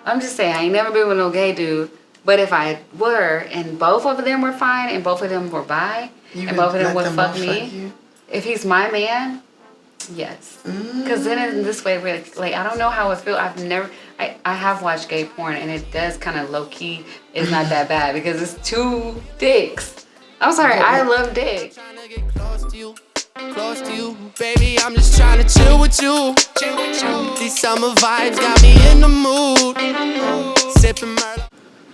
I'm just saying, I ain't never been with no gay dude. But if I were, and both of them were fine, and both of them were bi, and both of them would fuck me, if he's my man, yes. Because then in this way, like, I don't know how it feels. I have watched gay porn, and it does kind of low key. It's not that bad because it's two dicks. I'm sorry, I love dick. Close to you, baby, I'm just trying to chill with you. These summer vibes got me in the mood. Sipping Merlot.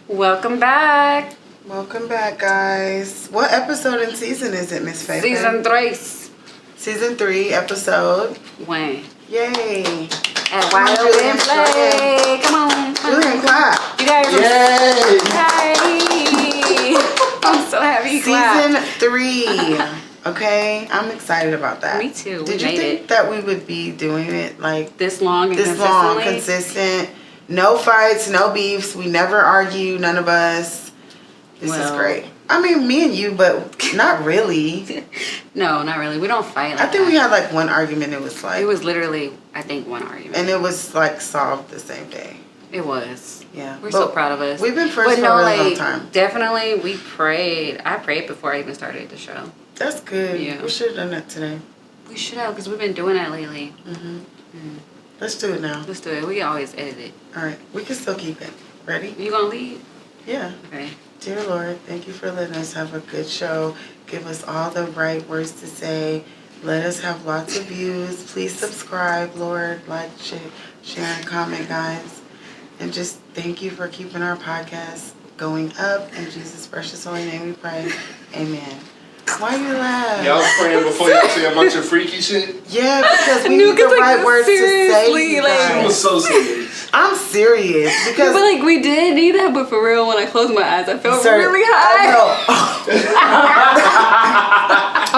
Welcome back. Welcome back, guys. What episode and season is it, Miss Faith? Season 3. Season 3, episode 1. Yay. And wide open play. Come on. Julian, clap. You guys are Yay. Yay. I'm so happy you clapped. Season 3. Okay, I'm excited about that. Me too. Did you think that we would be doing it like this long and consistent? No fights, no beefs. We never argue, none of us. This is great. I mean, me and you, but not really. No, not really. We don't fight like I think we had like one argument. It was like... It was literally, I think, one argument. And it was like solved the same day. It was. Yeah. We're so proud of us. We've been friends for a really long time. Definitely, we prayed. I prayed before I even started the show. That's good. Yeah. We should have done that today. We should have, because we've been doing that lately. Let's do it now. Let's do it. We can always edit it. All right. We can still keep it. Ready? You gonna lead? Yeah. Okay. Dear Lord, thank you for letting us have a good show. Give us all the right words to say. Let us have lots of views. Please subscribe, Lord. Like, share, and comment, guys. And just thank you for keeping our podcast going up. In Jesus' precious holy name we pray. Amen. Why you laugh? Y'all praying before y'all say a bunch of freaky shit? Yeah, because we need the right words to say. She was so serious. I'm serious because. But like we did need that, but for real, when I closed my eyes, I felt really high.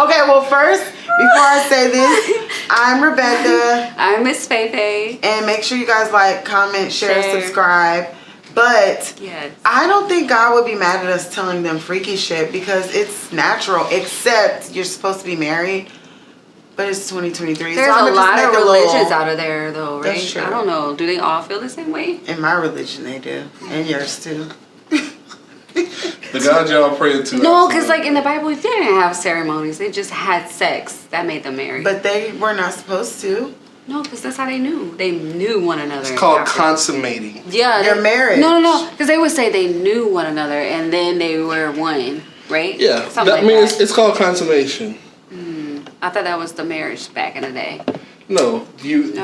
Okay, well first, before I say this, I'm Rebecca. I'm Miss Faye. And make sure you guys like, comment, share, subscribe. But yes. I don't think God would be mad at us telling them freaky shit because it's natural, except you're supposed to be married. But it's 2023. There's a lot of religions out of there, though, right? That's true. I don't know. Do they all feel the same way? In my religion, they do. And yours, too. The God y'all praying to. No, because like in the Bible, they didn't have ceremonies. They just had sex. That made them married. But they were not supposed to. No, because that's how they knew. They knew one another. It's called consummating. Yeah. Their marriage. No. Because they would say they knew one another and then they were one, right? Yeah. It's called consummation. I thought that was the marriage back in the day. No.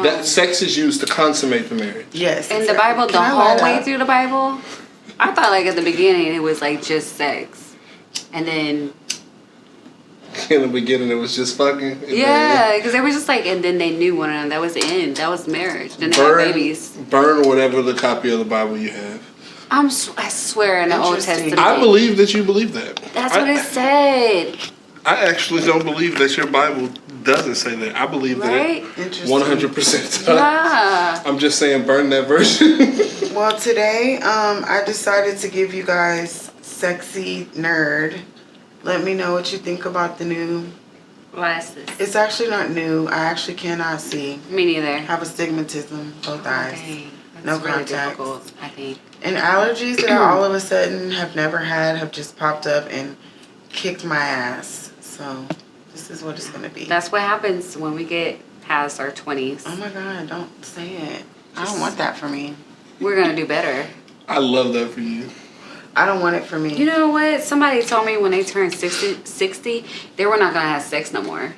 That sex is used to consummate the marriage. Yes. In the Bible, the whole way through the Bible, I thought like at the beginning it was like just sex. And then... In the beginning, it was just fucking. Yeah, because they were just like, and then they knew one another. That was the end. That was marriage. Then they had babies. Burn whatever the copy of the Bible you have. I swear in the Old Testament. I believe that you believe that. That's what it said. I actually don't believe that your Bible doesn't say that. I believe that 100%. Yeah. I'm just saying burn that version. Well, today, I decided to give you guys Sexy Nerd. Let me know what you think about the new glasses. It's actually not new. I actually cannot see. Me neither. I have astigmatism, both eyes. No really contacts. Difficult, I think. And allergies that I all of a sudden have never had have just popped up and kicked my ass. So this is what it's going to be. That's what happens when we get past our 20s. Oh my God, don't say it. I don't want that for me. We're going to do better. I love that for you. I don't want it for me. You know what? Somebody told me when they turned 60 they were not going to have sex no more.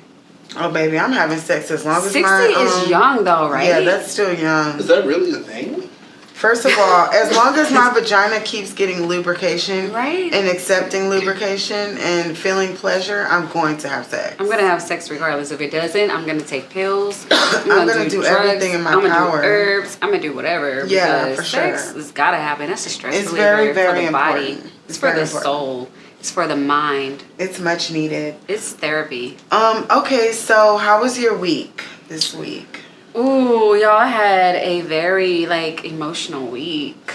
Oh, baby, I'm having sex as long as 60 is young, though, right? Yeah, that's still young. Is that really a thing? First of all, as long as my vagina keeps getting lubrication and accepting lubrication and feeling pleasure, I'm going to have sex. I'm going to have sex regardless. If it doesn't, I'm going to take pills. I'm going to do drugs, everything in my power. I'm going to do herbs. I'm going to do whatever. Yeah, for sex has got to happen. That's a stress reliever. It's very, very for the body. important. It's for the soul. It's for the mind. It's much needed. It's therapy. Okay, so how was your week this week? Ooh, y'all had a very, emotional week.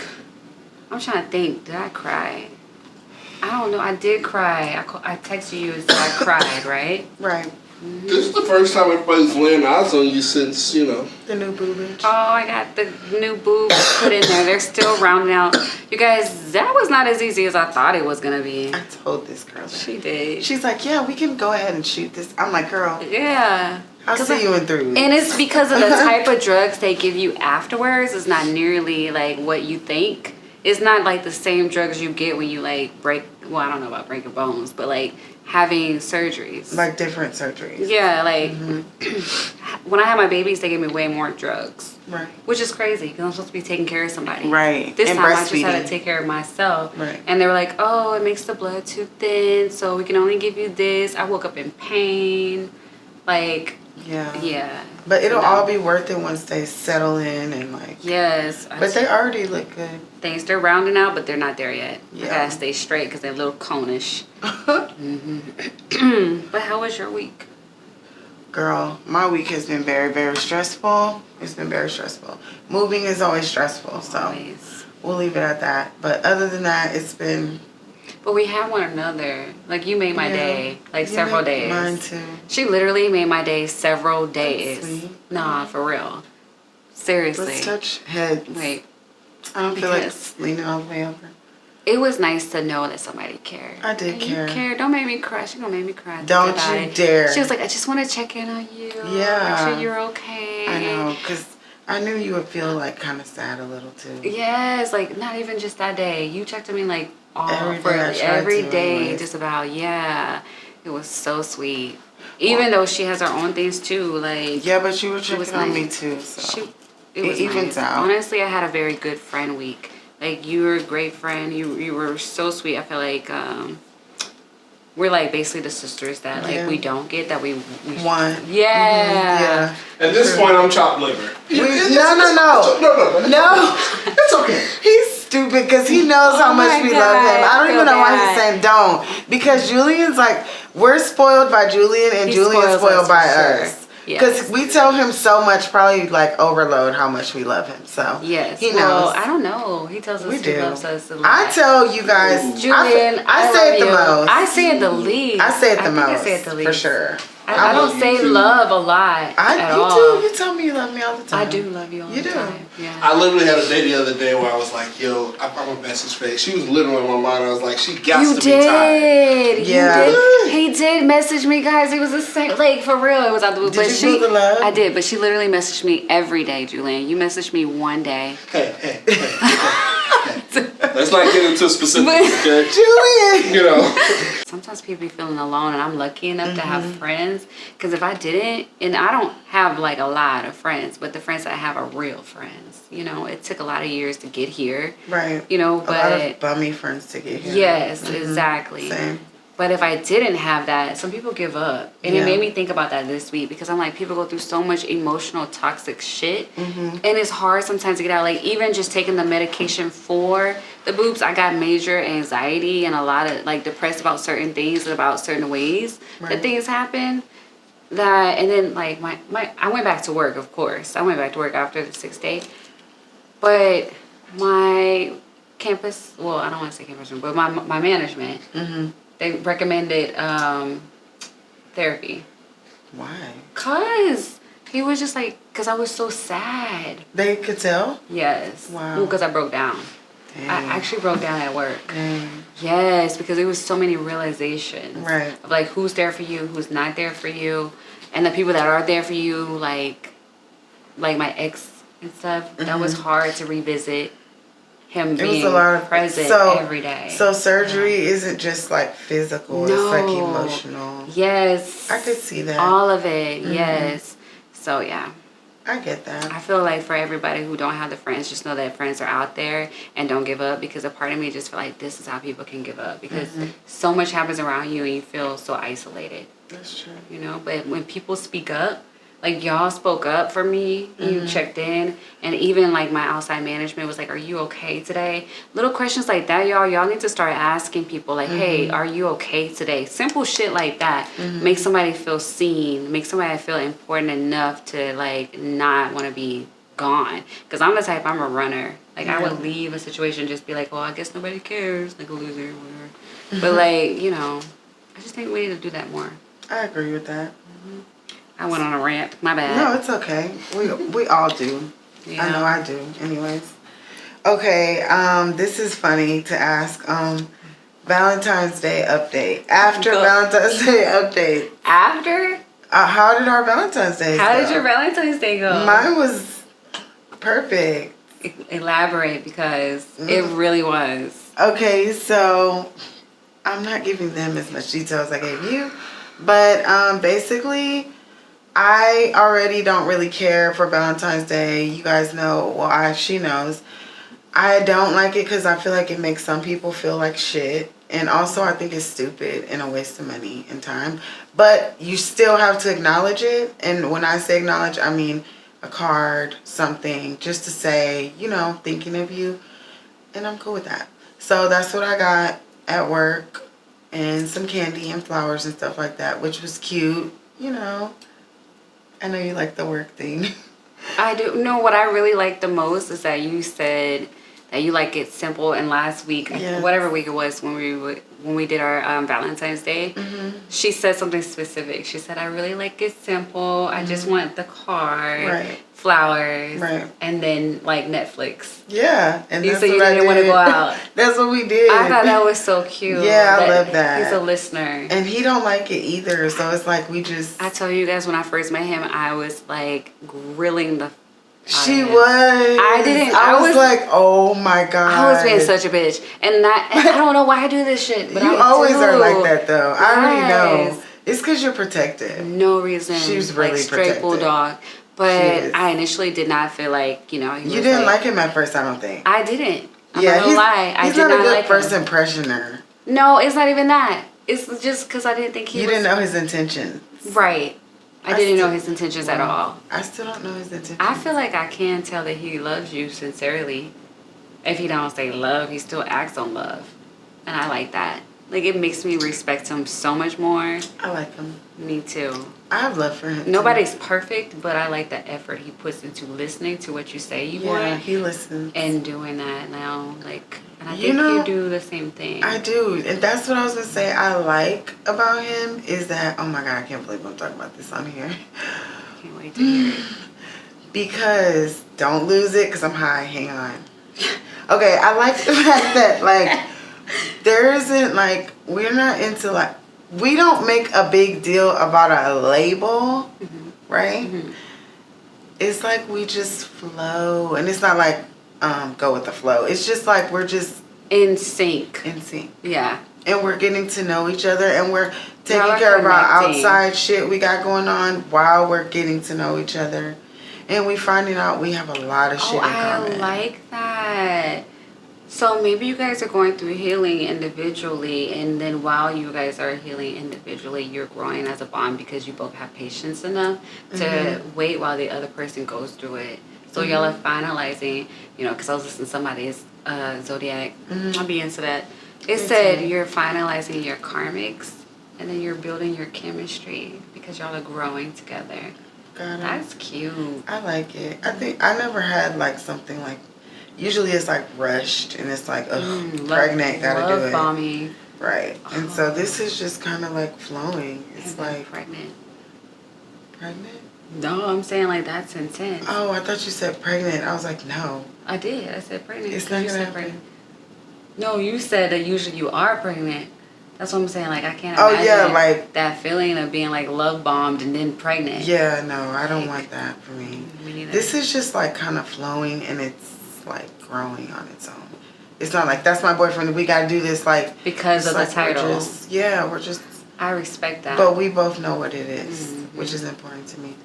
I'm trying to think. Did I cry? I don't know. I did cry. I texted you and said I cried, right? Right. This is the first time everybody's laying eyes on you since, you know. The new boobage. Oh, I got the new boobs put in there. They're still rounding out. You guys, that was not as easy as I thought it was going to be. I told this girl that. She did. She's like, yeah, we can go ahead and shoot this. I'm like, girl. Yeah. I'll see you in 3 weeks. And it's because of the type of drugs they give you afterwards. It's not nearly like what you think. It's not like the same drugs you get when you like break, well, I don't know about breaking bones, but like having surgeries. Like different surgeries. Yeah, like when I had my babies, they gave me way more drugs. Right. Which is crazy because I'm supposed to be taking care of somebody. Right. This And time I just had breastfeeding. to take care of myself. Right. And they were like, oh, it makes the blood too thin, so we can only give you this. I woke up in pain. Like, yeah. But it'll all be worth it once they settle in and like. Yes. But they already look good. Things, they're rounding out, but they're not there yet. Yeah. I gotta stay straight because they're a little conish. But how was your week? Girl, my week has been very, very stressful. It's been very stressful. Moving is always stressful, so Always. we'll leave it at that. But other than that, it's been. But we have one another. Like, you made my day, like, You several made days. Mine too. She literally made my day several days. sweet. Nah, for real. Seriously. Let's touch heads. Wait. I don't feel like because- leaning all the way over. It was nice to know that somebody cared. I did And care. You cared. Don't make me cry. She gonna make me cry. Don't thinking about you it. dare. She was like, I just want to check in on you. Yeah. Make sure you're okay. I know, because I knew you would feel like kind of sad a little too. Yes, like not even just that day. You checked on me like Every for day I tried every to day, anyways. just about. Yeah, it was so sweet. Even though she has her own things too, like Yeah, but you were it was checking on me nice. too, so. It was evens nice. out. Honestly, I had a very good friend week. Like, you were a great friend. You were so sweet. I feel like we're like basically the sisters that like Yeah. we don't get that we One. Yeah. At this point, I'm chopped liver. No. No. It's okay. He's stupid because he knows how Oh much my we God, love him. I don't I even know feel why bad. he's saying don't. Because Julian's like, we're spoiled by Julian and He Julian's spoils spoiled us by for sure. us. Yes. Because we tell him so much, probably like overload how much we love him. So Yes. he Well, knows. I don't know. He tells us We he do. loves us a lot. I tell you guys, Julian, I say it the love you. most. I say it the least. I say it the think most. I say it the least. For sure. I love don't you say too. love a lot at You all. do. You tell me you love me all the time. I do love you all You the do. time. Yeah. I literally had a day the other day where I was like, yo, I brought my message face. She was literally on my mind. I was like, she got You to be tired. did. Yeah. You did. He did message me, guys. It was the same. Like, for real. It was out the blue. Did But you she, feel the love? I did. But she literally messaged me every day, Julian. You messaged me one day. Hey. Let's not get into specifics, okay? Julian. You know. Sometimes people be feeling alone, and I'm lucky enough to have friends. Because if I didn't, and I don't have like a lot of friends, but the friends that I have are real friends. You know, it took a lot of years to get here. Right. You know, A lot of but bummy friends to get here. yes, exactly. Same. But if I didn't have that, some people give up. And Yeah. it made me think about that this week because I'm like, people go through so much emotional, toxic shit. And it's hard sometimes to get out. Like, even just taking the medication for the boobs, I got major anxiety and a lot of, like, depressed about certain things and about certain ways that Right. things happen. That, and then, like, I went back to work, of course. I went back to work after the 6th day. But my campus, well, I don't want to say campus, but my management, they recommended therapy. Why? Cause he was just like, cause I was so sad. They could tell? Yes. Wow. Well, cause I broke down. Dang. I actually broke down at work. Dang. Yes, because there was so many realizations. Right. Of like who's there for you, who's not there for you, and the people that are there for you, like my ex and stuff. That was hard to revisit. Him It being was a lot of present so, every day. So surgery isn't just like physical, it's like emotional. Yes. I could see that. All of it, yes. So yeah. I get that. I feel like for everybody who don't have the friends, just know that friends are out there and don't give up, because a part of me just feel like this is how people can give up, because so much happens around you and you feel so isolated, That's true. you know? But when people speak up, like y'all spoke up for me, you checked in, and even like my outside management was like, are you okay today? Little questions like that, y'all need to start asking people like, hey, are you okay today? Simple shit like that. Make somebody feel seen, make somebody feel important enough to like not want to be gone. Because I'm the type, I'm a runner. Like I would leave a situation, just be like, well, I guess nobody cares, like a loser or whatever. But like, you know, I just think we need to do that more. I agree with that. I went on a rant. My bad. No, it's okay. We all do. Yeah. I know I do. Anyways. Okay, this is funny to ask. Valentine's Day update. After Valentine's Day update. After? How did our Valentine's Day go? How did your Valentine's Day go? Mine was perfect. Elaborate, because it really was. Okay, so I'm not giving them as much detail as I gave you. But basically, I already don't really care for Valentine's Day. You guys know, well, she knows. I don't like it because I feel like it makes some people feel like shit. And also, I think it's stupid and a waste of money and time. But you still have to acknowledge it. And when I say acknowledge, I mean a card, something, just to say, you know, thinking of you. And I'm cool with that. So that's what I got at work. And some candy and flowers and stuff like that, which was cute, you know. I know you like the work thing. I do. No, what I really like the most is that you said that you like it simple. And last week, yes. Whatever week it was when we did our Valentine's Day, she said something specific. She said, I really like it simple. I just want the card, flowers, and then like Netflix. Yeah. And you said you didn't want to go out. That's what we did. I thought that was so cute. Yeah, I love that. He's a listener. And he don't like it either. So it's like we just... I told you guys when I first met him, I was like grilling the... She was. I was like, oh my God. I was being such a bitch. And I don't know why I do this shit. But you always are like that though. I already know. It's because you're protected. No reason. She's really like straight protected. Bulldog. But I initially did not feel like, you know. You didn't like him at first, I don't think. I didn't. I'm not gonna lie. He's not a good first impressioner. No, it's not even that. It's just because I didn't think he was. You didn't know his intentions. Right. I didn't know his intentions at all. I still don't know his intentions. I feel like I can tell that he loves you sincerely. If he don't say love, he still acts on love. And I like that. Like, it makes me respect him so much more. I like him. Me too. I have love for him. Nobody's perfect, but I like the effort he puts into listening to what you say you want. Yeah, he listens. And doing that now. Like, and I think you do the same thing. I do. And that's what I was going to say I like about him is that, oh my God, I can't believe I'm talking about this on here. Can't wait to hear it. Because, don't lose it because I'm high. Hang on. Okay, I like the fact that, like, there isn't, like, we're not into, like, we don't make a big deal about a label, right? It's like we just flow. And it's not like go with the flow. It's just like we're just... in sync. In sync. Yeah. And we're getting to know each other. And we're taking care of our outside shit we got going on while we're getting to know each other. And we finding out we have a lot of shit in common. I like that. So maybe you guys are going through healing individually, and then while you guys are healing individually, you're growing as a bond because you both have patience enough to wait while the other person goes through it. So y'all are finalizing, you know, because I was listening to somebody's Zodiac. I'll be into that. It said you're finalizing your karmics, and then you're building your chemistry because y'all are growing together. That's cute. I like it. I think I never had like something like... Usually it's like rushed and it's like, pregnant, gotta do it. Bombing. Right. And so this is just kind of like flowing. It's like... Pregnant. Pregnant? No, I'm saying like that's intense. Oh, I thought you said pregnant. I was like, no. I did. I said pregnant. It's not gonna happen. No, you said that usually you are pregnant. That's what I'm saying. Like, I can't imagine like that feeling of being like love bombed and then pregnant. Yeah, no, I don't want that for me. Me neither. This is just like kind of flowing and it's like growing on its own. It's not like that's my boyfriend. We got to do this like because of like the title. We're just. I respect that. But we both know what it is, which is important to me.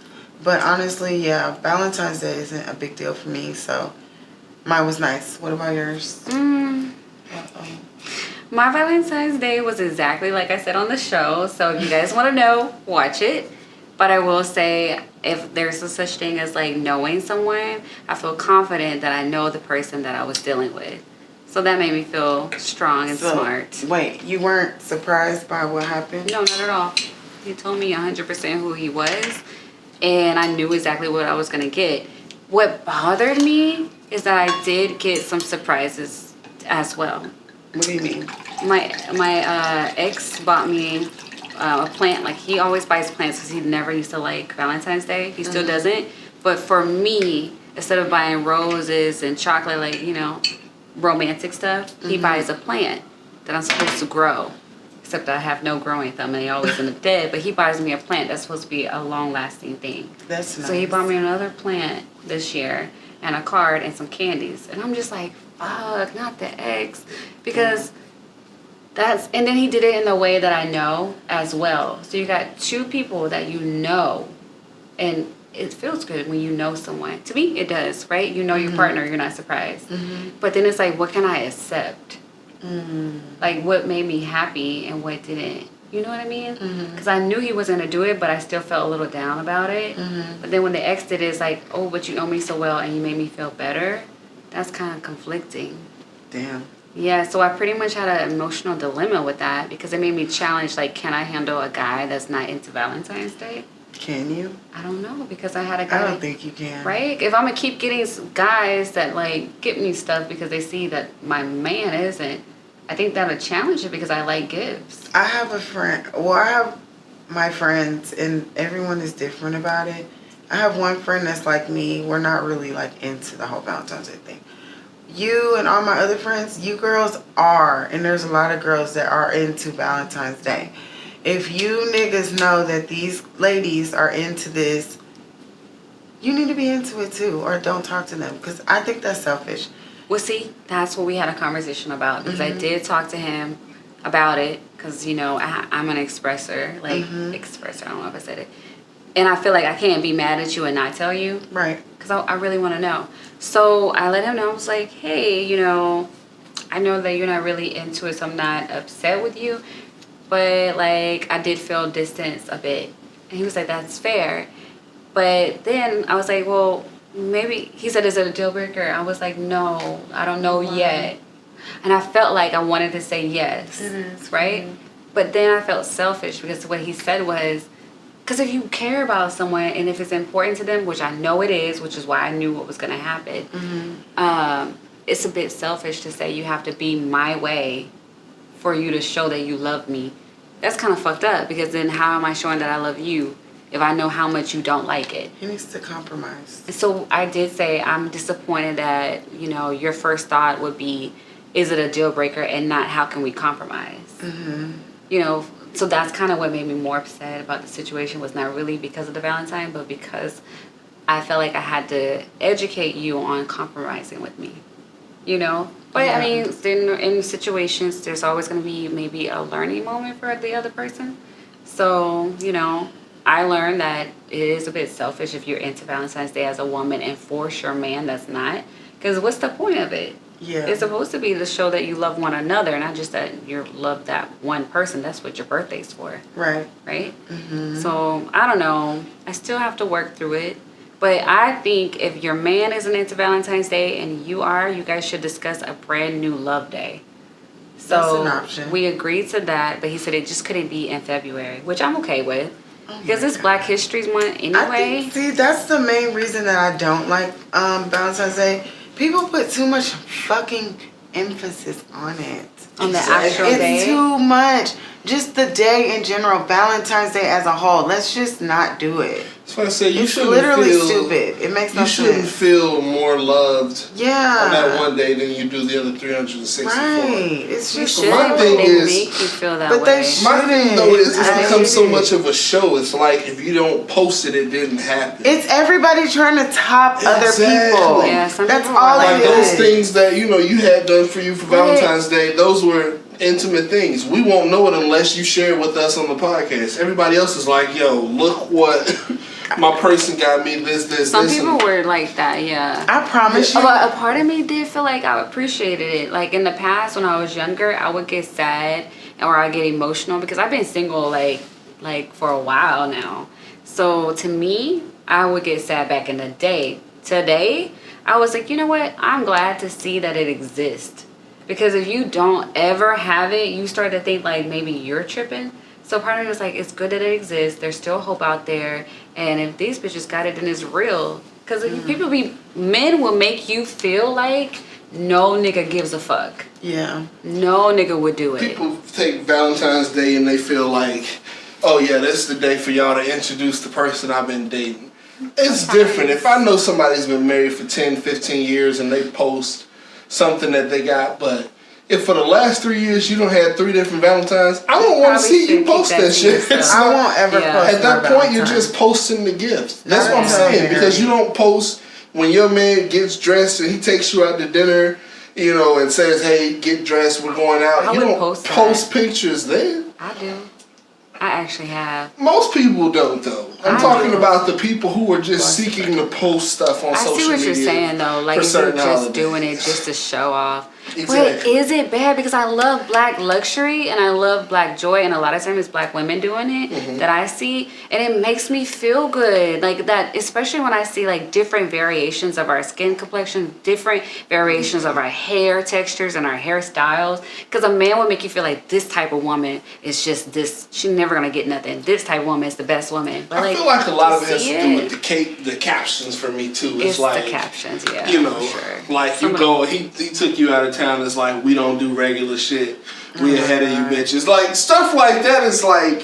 But honestly, yeah, Valentine's Day isn't a big deal for me. So mine was nice. What about yours? My Valentine's Day was exactly like I said on the show. So if you guys want to know, watch it. But I will say, if there's a such thing as like knowing someone, I feel confident that I know the person that I was dealing with. So that made me feel strong and smart. Wait, you weren't surprised by what happened? No, not at all. He told me 100% who he was, and I knew exactly what I was going to get. What bothered me is that I did get some surprises as well. What do you mean? My ex bought me a plant. Like, he always buys plants because he never used to like Valentine's Day. He still doesn't. But for me, instead of buying roses and chocolate, like, you know, romantic stuff, he buys a plant that I'm supposed to grow. Except I have no growing thumb and they always end up dead. But he buys me a plant that's supposed to be a long-lasting thing. That's nice. So he bought me another plant this year and a card and some candies. And I'm just like, fuck, not the eggs. Because and then he did it in the way that I know as well. So you got two people that you know, and it feels good when you know someone. To me, it does, right? You know your partner, you're not surprised. But then it's like, what can I accept? Like, what made me happy and what didn't? You know what I mean? Because I knew he wasn't going to do it, but I still felt a little down about it. But then when the ex did it, it's like, oh, but you know me so well and you made me feel better. That's kind of conflicting. Damn. Yeah, so I pretty much had an emotional dilemma with that because it made me challenge, like, can I handle a guy that's not into Valentine's Day? Can you? I don't know, because I had a guy. I don't think you can. Right? If I'm going to keep getting guys that, like, get me stuff because they see that my man isn't, I think that'll challenge it because I like gifts. I have a friend. Well, I have my friends, and everyone is different about it. I have one friend that's like me. We're not really, like, into the whole Valentine's Day thing. You and all my other friends, you girls are, and there's a lot of girls that are into Valentine's Day. If you niggas know that these ladies are into this, you need to be into it too, or don't talk to them, because I think that's selfish. Well, see, that's what we had a conversation about, because I did talk to him about it, because, you know, I'm an expresser, like, expresser, I don't know if I said it. And I feel like I can't be mad at you and not tell you. Right. Because I really want to know. So I let him know. I was like, hey, you know, I know that you're not really into it, so I'm not upset with you. But, like, I did feel distance a bit. And he was like, that's fair. But then I was like, well, maybe. He said, is it a deal breaker? I was like, no, I don't know yet. And I felt like I wanted to say yes. It is. Right? But then I felt selfish because what he said was, because if you care about someone and if it's important to them, which I know it is, which is why I knew what was going to happen, it's a bit selfish to say you have to be my way for you to show that you love me. That's kind of fucked up, because then how am I showing that I love you if I know how much you don't like it? He needs to compromise. So I did say I'm disappointed that, you know, your first thought would be, is it a deal breaker, and not how can we compromise? You know, so that's kind of what made me more upset about the situation, was not really because of the Valentine, but because I felt like I had to educate you on compromising with me, you know? But I mean, in situations, there's always going to be maybe a learning moment for the other person. So, you know, I learned that it is a bit selfish if you're into Valentine's Day as a woman and force your man that's not. Because what's the point of it? Yeah. It's supposed to be to show that you love one another, not just that you love that one person. That's what your birthday's for. Right. Right? So, I don't know. I still have to work through it. But I think if your man isn't into Valentine's Day and you are, you guys should discuss a brand new love day. So that's an option. We agreed to that, but he said it just couldn't be in February, which I'm okay with. Because it's Black History Month anyway. See, that's the main reason that I don't like Valentine's Day. People put too much fucking emphasis on it. On the actual day? It's too much. Just the day in general, Valentine's Day as a whole. Let's just not do it. That's what I said. You it's shouldn't literally feel stupid. It makes no sense. You shouldn't feel more loved on yeah. that one day than you do the other 364. Right. It's You just should, my but thing they is- make you feel that But way. they should. My thing though is it's I become hate so it. much of a show. It's like if you don't post it, it didn't happen. It's everybody trying to top other Exactly. people. Yeah, some That's people are all like it Like is. those things that you had done for you for Valentine's Day, those were intimate things. We won't know it unless you share it with us on the podcast. Everybody else is like, yo, look what my person got me, this. Some people were like that, yeah. I promise you. But a part of me did feel like I appreciated it. Like in the past when I was younger, I would get sad or I get emotional because I've been single like for a while now. So to me, I would get sad back in the day. Today, I was like, you know what? I'm glad to see that it exists. Because if you don't ever have it, you start to think like maybe you're tripping. So part of me was like, it's good that it exists. There's still hope out there. And if these bitches got it, then it's real. Because men will make you feel like no nigga gives a fuck. Yeah. No nigga would do it. People take Valentine's Day and they feel like, oh yeah, this is the day for y'all to introduce the person I've been dating. It's different. If I know somebody's been married for 10, 15 years and they post something that they got, but if for the last 3 years you don't had 3 different Valentines, I don't want to see you post that shit. I won't ever post. At that point, you're just posting the gifts. That's what I'm saying, because you don't post when your man gets dressed and he takes you out to dinner, you know, and says, "Hey, get dressed, we're going out." You don't post pictures then. I do. I actually have. Most people don't, though. I'm talking about the people who are just seeking to post stuff on social media. I see what you're saying, though. Like, if you're just doing it just to show off. Exactly. But is it bad? Because I love black luxury and I love black joy, and a lot of times it's black women doing it that I see, and it makes me feel good. Like that, especially when I see like different variations of our skin complexion, different variations of our hair textures and our hairstyles. Because a man will make you feel like this type of woman is just this, she's never gonna get nothing. This type of woman is the best woman. But I feel like a lot of it has to do with the captions for me too. It's like the captions, yeah. You know, like you go, he took you out of town. It's like, we don't do regular shit. We ahead of you bitches. Like stuff like that is like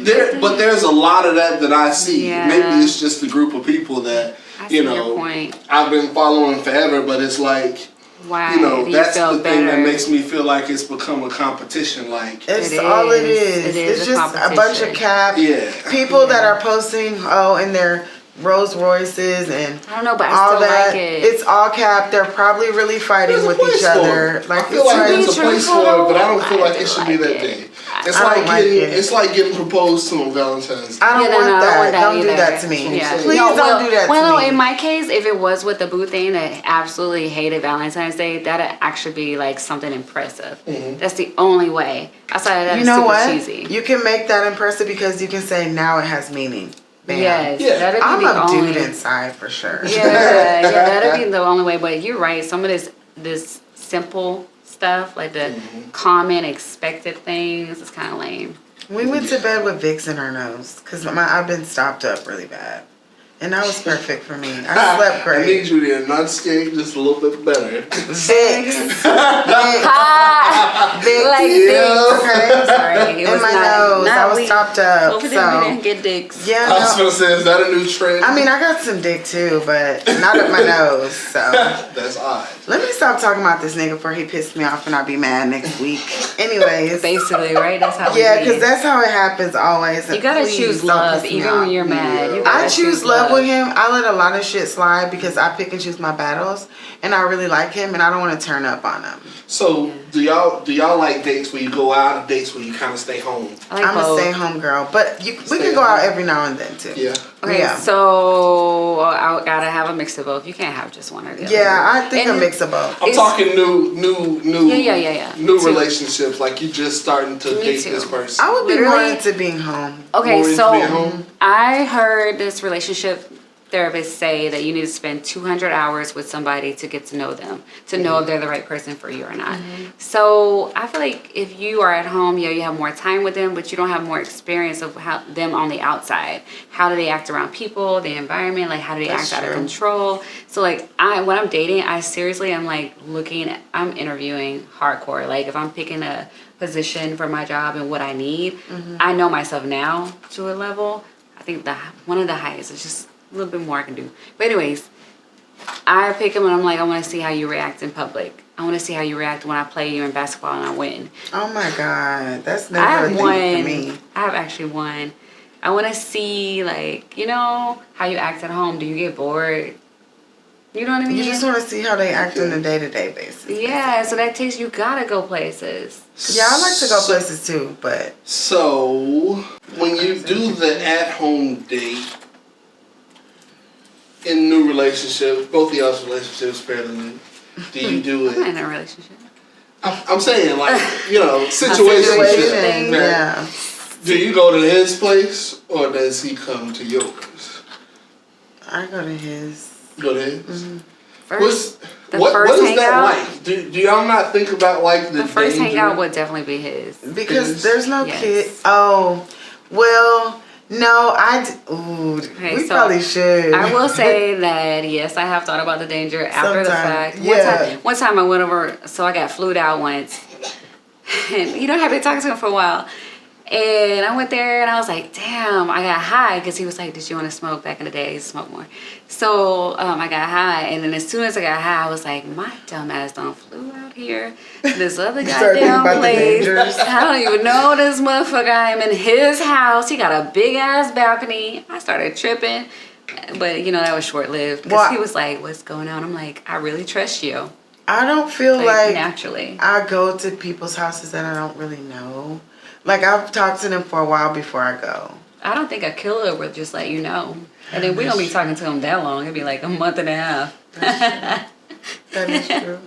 there. But there's a lot of that I see. Yeah. Maybe it's just a group of people that I've been following forever. But it's like, why? That's the thing that makes me feel like it's become a competition. Like it's all it is. It's just a bunch of cap. Yeah. People that are posting in their Rolls Royces and I don't know, but I all still that. like it. It's all cap. They're probably really fighting with each other. Like, I feel like there's a place for it, but I don't feel like it should be that day. It's like getting proposed to on Valentine's Day. I don't want that. Don't do that to me. Yeah. Please don't do that to me. Well, no, in my case, if it was with the boo thing that absolutely hated Valentine's Day, that'd actually be like something impressive. That's the only way. Outside of that, it's super cheesy. You can make that impressive because you can say now it has meaning. Bam. Yes, yeah. I'm a dude inside for sure. Yeah, that'd be the only way. But you're right. Some of this simple stuff, like the common expected things, is kind of lame. We went to bed with Vicks in our nose because I've been stopped up really bad. And that was perfect for me. I slept great. I need you to enunciate just a little bit better. Vicks. Vicks. Like Vicks. Okay. I'm sorry. It was in my nose. I was stopped up. Hopefully we didn't get dicks. Yeah, I was going to say, is that a new trend? I mean, I got some dick too, but not up my nose. So that's odd. Let me stop talking about this nigga before he pissed me off and I'll be mad next week. Anyways. Basically, right? That's how Yeah, because that's how it happens always. You gotta choose love even when you're mad. You I choose love with him. I let a lot of shit slide because I pick and choose my battles, and I really like him, and I don't want to turn up on him. So do y'all like dates where you go out, or dates where you kind of stay home? I'm a stay home girl, but we can go out every now and then too. Yeah. Okay, so I gotta have a mix of both. You can't have just one or the other. Yeah, I think a mix of both. I'm talking new new Too. relationships, like you just starting to date this person. I would be more into being home. Okay, more so into being home? I heard this relationship therapists say that you need to spend 200 hours with somebody to get to know them, to know if they're the right person for you or not. So I feel like if you are at home, you have more time with them, but you don't have more experience of them on the outside. How do they act around people, the environment, like how do they act out of control? So like when I'm dating, I seriously am like I'm interviewing hardcore. Like if I'm picking a position for my job and what I need, I know myself now to a level. I think one of the highest is just a little bit more I can do. But anyways, I pick him and I'm like, I want to see how you react in public. I want to see how you react when I play you in basketball and I win. Oh my God. That's never a thing for me. I have actually won. I want to see, like, how you act at home. Do you get bored? You know what I mean? You just want to see how they act on a day-to-day basis. Yeah, so that takes, you gotta go places. Yeah, I like to go places too, but... So, when you do the at-home date, in new relationships, both of y'all's relationships fairly new, do you do it? I'm not in a relationship. I'm saying, like, situation. Yeah. Do you go to his place or does he come to yours? I go to his. Go to his? First, what is that like? Do y'all not think about like the first danger? hangout would definitely be his. Because there's no kid. Oh, well... No, we probably should. I will say that, yes, I have thought about the danger after the fact. Yeah. One time I went over, so I got flued out once. And, I've been talking to him for a while. And I went there and I was like, damn, I got high because he was like, did you want to smoke? Back in the day, I used to smoke more. So I got high. And then as soon as I got high, I was like, my dumb ass done flew out here to this other goddamn place. I don't even know this motherfucker. I am in his house. He got a big ass balcony. I started tripping. But, you know, that was short lived. Because he was like, what's going on? I'm like, I really trust you. I don't feel like naturally. I go to people's houses that I don't really know. Like, I've talked to them for a while before I go. I don't think a killer would just let you know. And then we don't be talking to them that long. It'd be like a month and a half. That's true. That is true.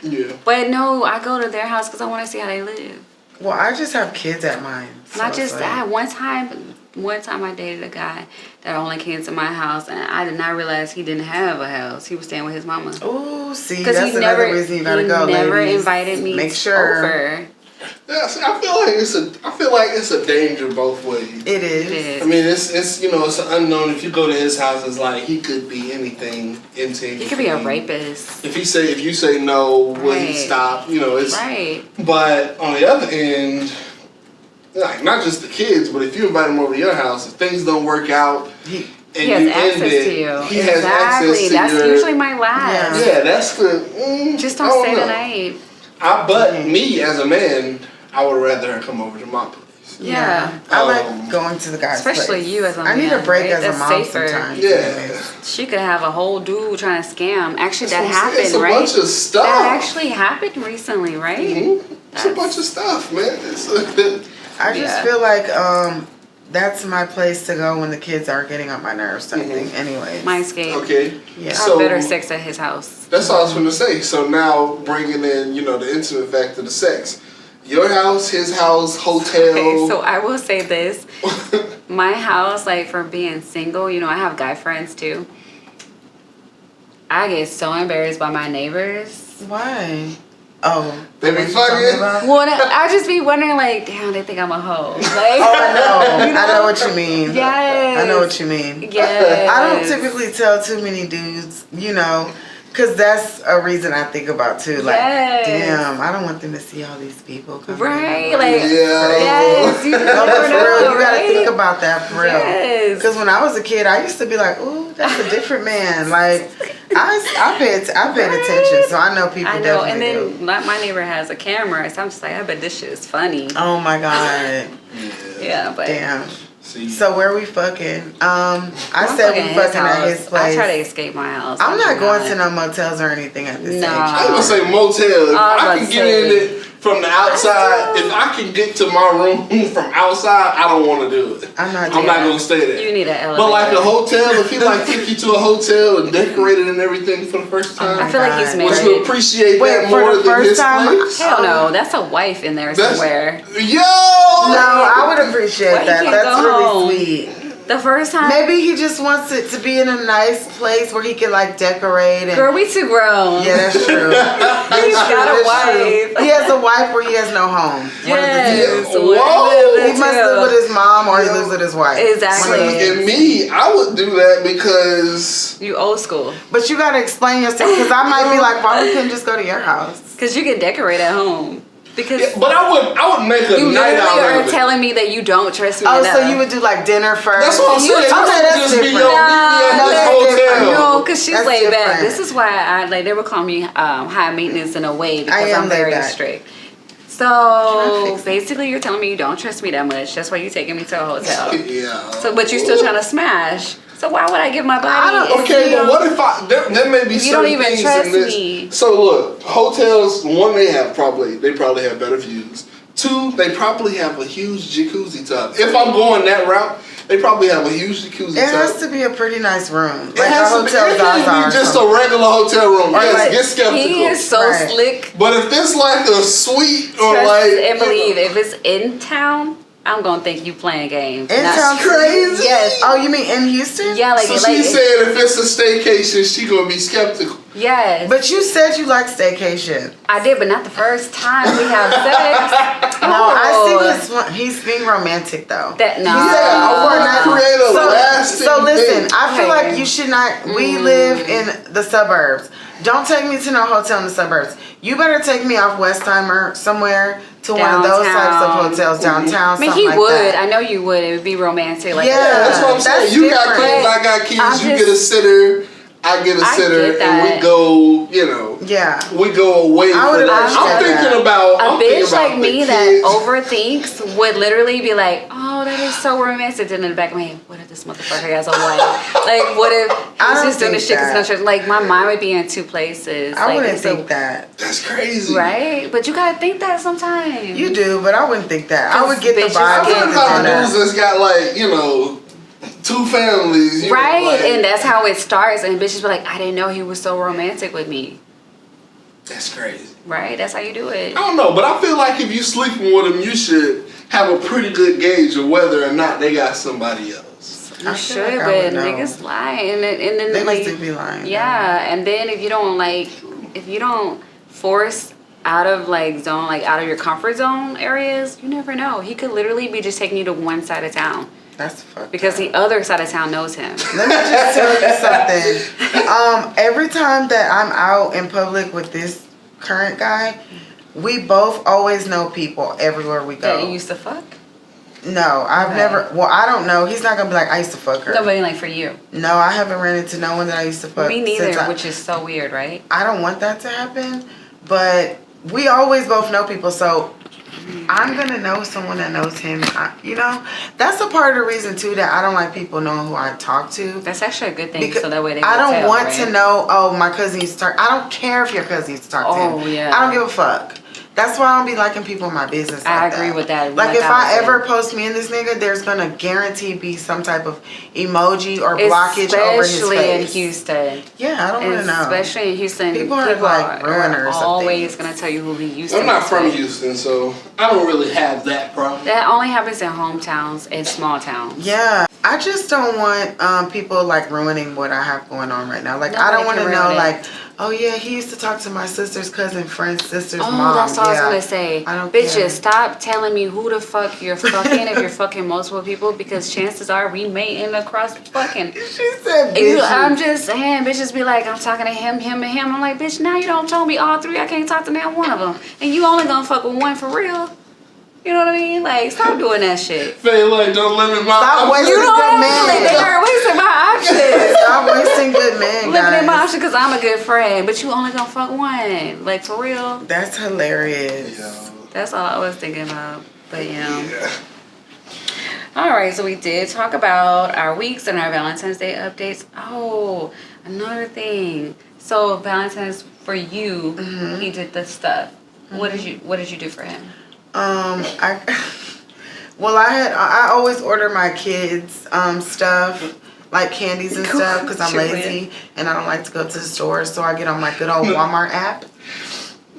Yeah. But no, I go to their house because I want to see how they live. Well, I just have kids at mine. So Not just that. One time I dated a guy that only came to my house, and I did not realize he didn't have a house. He was staying with his mama. Ooh, see, that's another reason you gotta go, ladies. He never invited me over. Yeah, see, I feel like it's a danger both ways. It is. I mean, it's you know, it's an unknown. If you go to his house, it's like he could be anything. He could be a rapist. If you say no, will he stop? You know, it's right. But on the other end, like not just the kids, but if you invite him over to your house, if things don't work out, he has access to you. He has access to That's usually my last. Yeah, that's the. Just don't stay the night. But me as a man, I would rather her come over to my place. Yeah. I like going to the guy's especially place. you as a man. I need a break as a mom safer. sometimes. Yeah. She could have a whole dude trying to scam. Actually, that happened, it's a right? bunch of stuff. That actually happened recently, right? Mm-hmm. It's a bunch of stuff, man. I just feel like that's my place to go when the kids are getting on my nerves, type thing. Anyway, my escape. Okay. Yeah. So, better sex at his house. That's all I was going to say. So now bringing in, you know, the intimate factor, the sex. Your house, his house, hotel. Okay, so I will say this. My house, like for being single, you know, I have guy friends too. I get so embarrassed by my neighbors. Why? Oh, they be fucking. Well, I just be wondering, like, damn, they think I'm a hoe. Like, I know. You know? I know what you mean. Yes. I know what you mean. Yes. I don't typically tell too many dudes, you know, because that's a reason I think about too. Like, damn, I don't want them to see all these people coming. Right, in. like, yes, you just no, but for real, you gotta right? think about that for real. Yes. Because when I was a kid, I used to be like, ooh, that's a different man. Like, I paid attention, so I know people. I know, and then my neighbor has a camera, so I'm just like, I bet this shit is funny. Oh my god. Yeah, but damn. So where we fucking? I said we fucking at his place. I try to escape my house. I'm not going to no motels or anything at this age. I ain't gonna say motel. If I can get in it from the outside. If I can get to my room from outside, I don't want to do it. I'm not gonna stay there. You need an elevator. But like a hotel, if he like took you to a hotel and decorated and everything for the first time, I feel like he's married. Would you appreciate that more than his place? Hell no, that's a wife in there somewhere. Yo! No, I would appreciate that. That's really sweet. The first time, maybe he just wants it to be in a nice place where he can like decorate. And, girl, we too grown. Yeah, that's true. He's got a wife. He has a wife where he has no home. Yes. Whoa. He must live with his mom or he lives with his wife. Exactly. And me, I would do that because you old school. But you gotta explain yourself because I might be like, why we couldn't just go to your house? Because you can decorate at home. Because but I would make a night out of it. You are telling me that you don't trust me. Oh, so you would do like dinner first? That's what I'm saying. That's different. No, because she's laid back. This is why they would call me high maintenance in a way because I'm very strict. So basically, you're telling me you don't trust me that much. That's why you're taking me to a hotel. Yeah. So, but you're still trying to smash. So why would I give my body? Okay, but what if there may be you certain don't even things trust in this. Me. So look, hotels. One, they probably have better views. Two, they probably have a huge jacuzzi tub. If I'm going that route, they probably have a huge jacuzzi tub. It has to be a pretty nice room. Like a hotel. It can't be just a regular hotel room. Yes, like, get skeptical. He is so slick. But if this like a suite or trust like and believe, if it's in town, I'm gonna think you playing games. In town, crazy. Yes. Oh, you mean in Houston? Yeah, like so she's saying if it's a staycation, she gonna be skeptical. Yes. But you said you like staycation. I did, but not the first time we have sex. No, I see he's being romantic though. That no. He said I want to create a lasting So listen, thing. I feel like you should not. We live in the suburbs. Don't take me to no hotel in the suburbs. You better take me off Westheimer somewhere. to one of those types of hotels downtown. I mean, he would. I know you would. It would be romantic. Like, yeah, that's what I'm saying. You got kids, I got kids. You get a sitter. I get a sitter, and we go, we go away for that. I'm thinking about a bitch like me that overthinks would literally be like, oh, that is so romantic. And in the back of my head, what if this motherfucker has a wife? Like, what if he's just doing this shit because like my mind would be in two places. I wouldn't think that. That's crazy, right? But you gotta think that sometimes. You do, but I wouldn't think that. I would get the vibe. I think about dudes that's got like two families, right? Like, and that's how it starts. And bitches be like, I didn't know he was so romantic with me. That's crazy. Right? That's how you do it. I don't know, but I feel like if you sleeping with them, you should have a pretty good gauge of whether or not they got somebody else. You should, but niggas lie, and then niggas like do be lying. Yeah, and then if you don't force out of out of your comfort zone areas, you never know. He could literally be just taking you to one side of town. That's fucked because up. the other side of town knows him. Let me just tell you something. Every time that I'm out in public with this current guy, we both always know people everywhere we go. That you used to fuck? No, I've never. Well, I don't know. He's not gonna be like, I used to fuck her. Nobody like for you. No, I haven't ran into no one that I used to fuck. Me neither, which is so weird, right? I don't want that to happen, but we always both know people, so I'm gonna know someone that knows him. That's a part of the reason too that I don't like people knowing who I talk to. That's actually a good thing, because so that way they. I don't want to know. Oh, my cousin used to talk. I don't care if your cousin used to talk to him. Oh yeah. I don't give a fuck. That's why I don't be liking people in my business. I agree with that. Like if I ever post me and this nigga, there's gonna guaranteed be some type of emoji or blockage over his face. Especially in Houston. Yeah, I don't want to know. Especially in Houston, people are like ruiners. Always gonna tell you who he used to. I'm not from Houston, so I don't really have that problem. That only happens in hometowns and small towns. Yeah, I just don't want people like ruining what I have going on right now. Like I don't want to know like. Oh yeah, he used to talk to my sister's cousin, friend's sister's mom. Oh, that's what I was gonna say. I don't Bitches, care. Stop telling me who the fuck you're fucking if you're fucking multiple people, because chances are we may end up cross fucking. She said bitches. I'm just saying, bitches be like, I'm talking to him, him, and him. I'm like, bitch, now you don't told me all three. I can't talk to now one of them, and you only gonna fuck with one for real. You know what I mean? Like, stop doing that shit. Faye, like, don't limit my options. You know what I mean? Like, they are wasting my options. Stop wasting good men, guys. Limiting my options because I'm a good friend, but you only gonna fuck one. Like, for real. That's hilarious. Yeah. That's all I was thinking about. But, yeah. All right, so we did talk about our weeks and our Valentine's Day updates. Oh, another thing. So, Valentine's for you, he did this stuff. What did you do for him? I always order my kids stuff like candies and stuff because I'm lazy and I don't like to go to the store, so I get on my good old Walmart app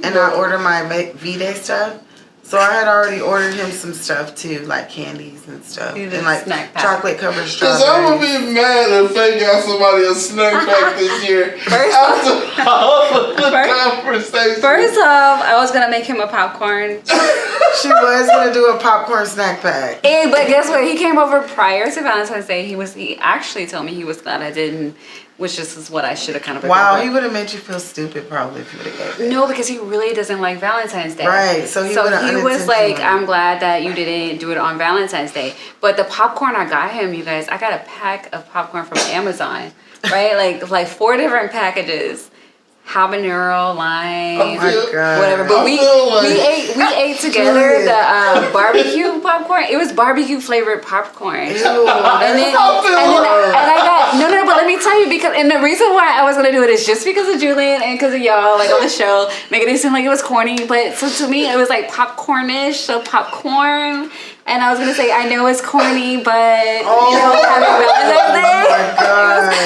and I order my V-Day stuff. So I had already ordered him some stuff too, like candies and stuff, and like chocolate covered strawberries. Cause I'm gonna be mad if they got somebody a snack pack this year. First off, I was gonna make him a popcorn. She was gonna do a popcorn snack pack. But guess what? He came over prior to Valentine's Day. He actually told me he was glad I didn't. Which is what I should have kind of. Wow, he would have made you feel stupid probably if you would have gave it. No, because he really doesn't like Valentine's Day. Right, so he was like, I'm glad that you didn't do it on Valentine's Day. But the popcorn I got him, you guys, I got a pack of popcorn from Amazon, right? like 4 different packages. Habanero, lime, whatever. But we ate together the barbecue popcorn. It was barbecue flavored popcorn. Ew, and I got no. But let me tell you, and the reason why I was gonna do it is just because of Julian and because of y'all, like on the show, making it seem like it was corny. But so to me, it was like popcornish, so popcorn. And I was gonna say, I know it's corny, but having Valentine's Day,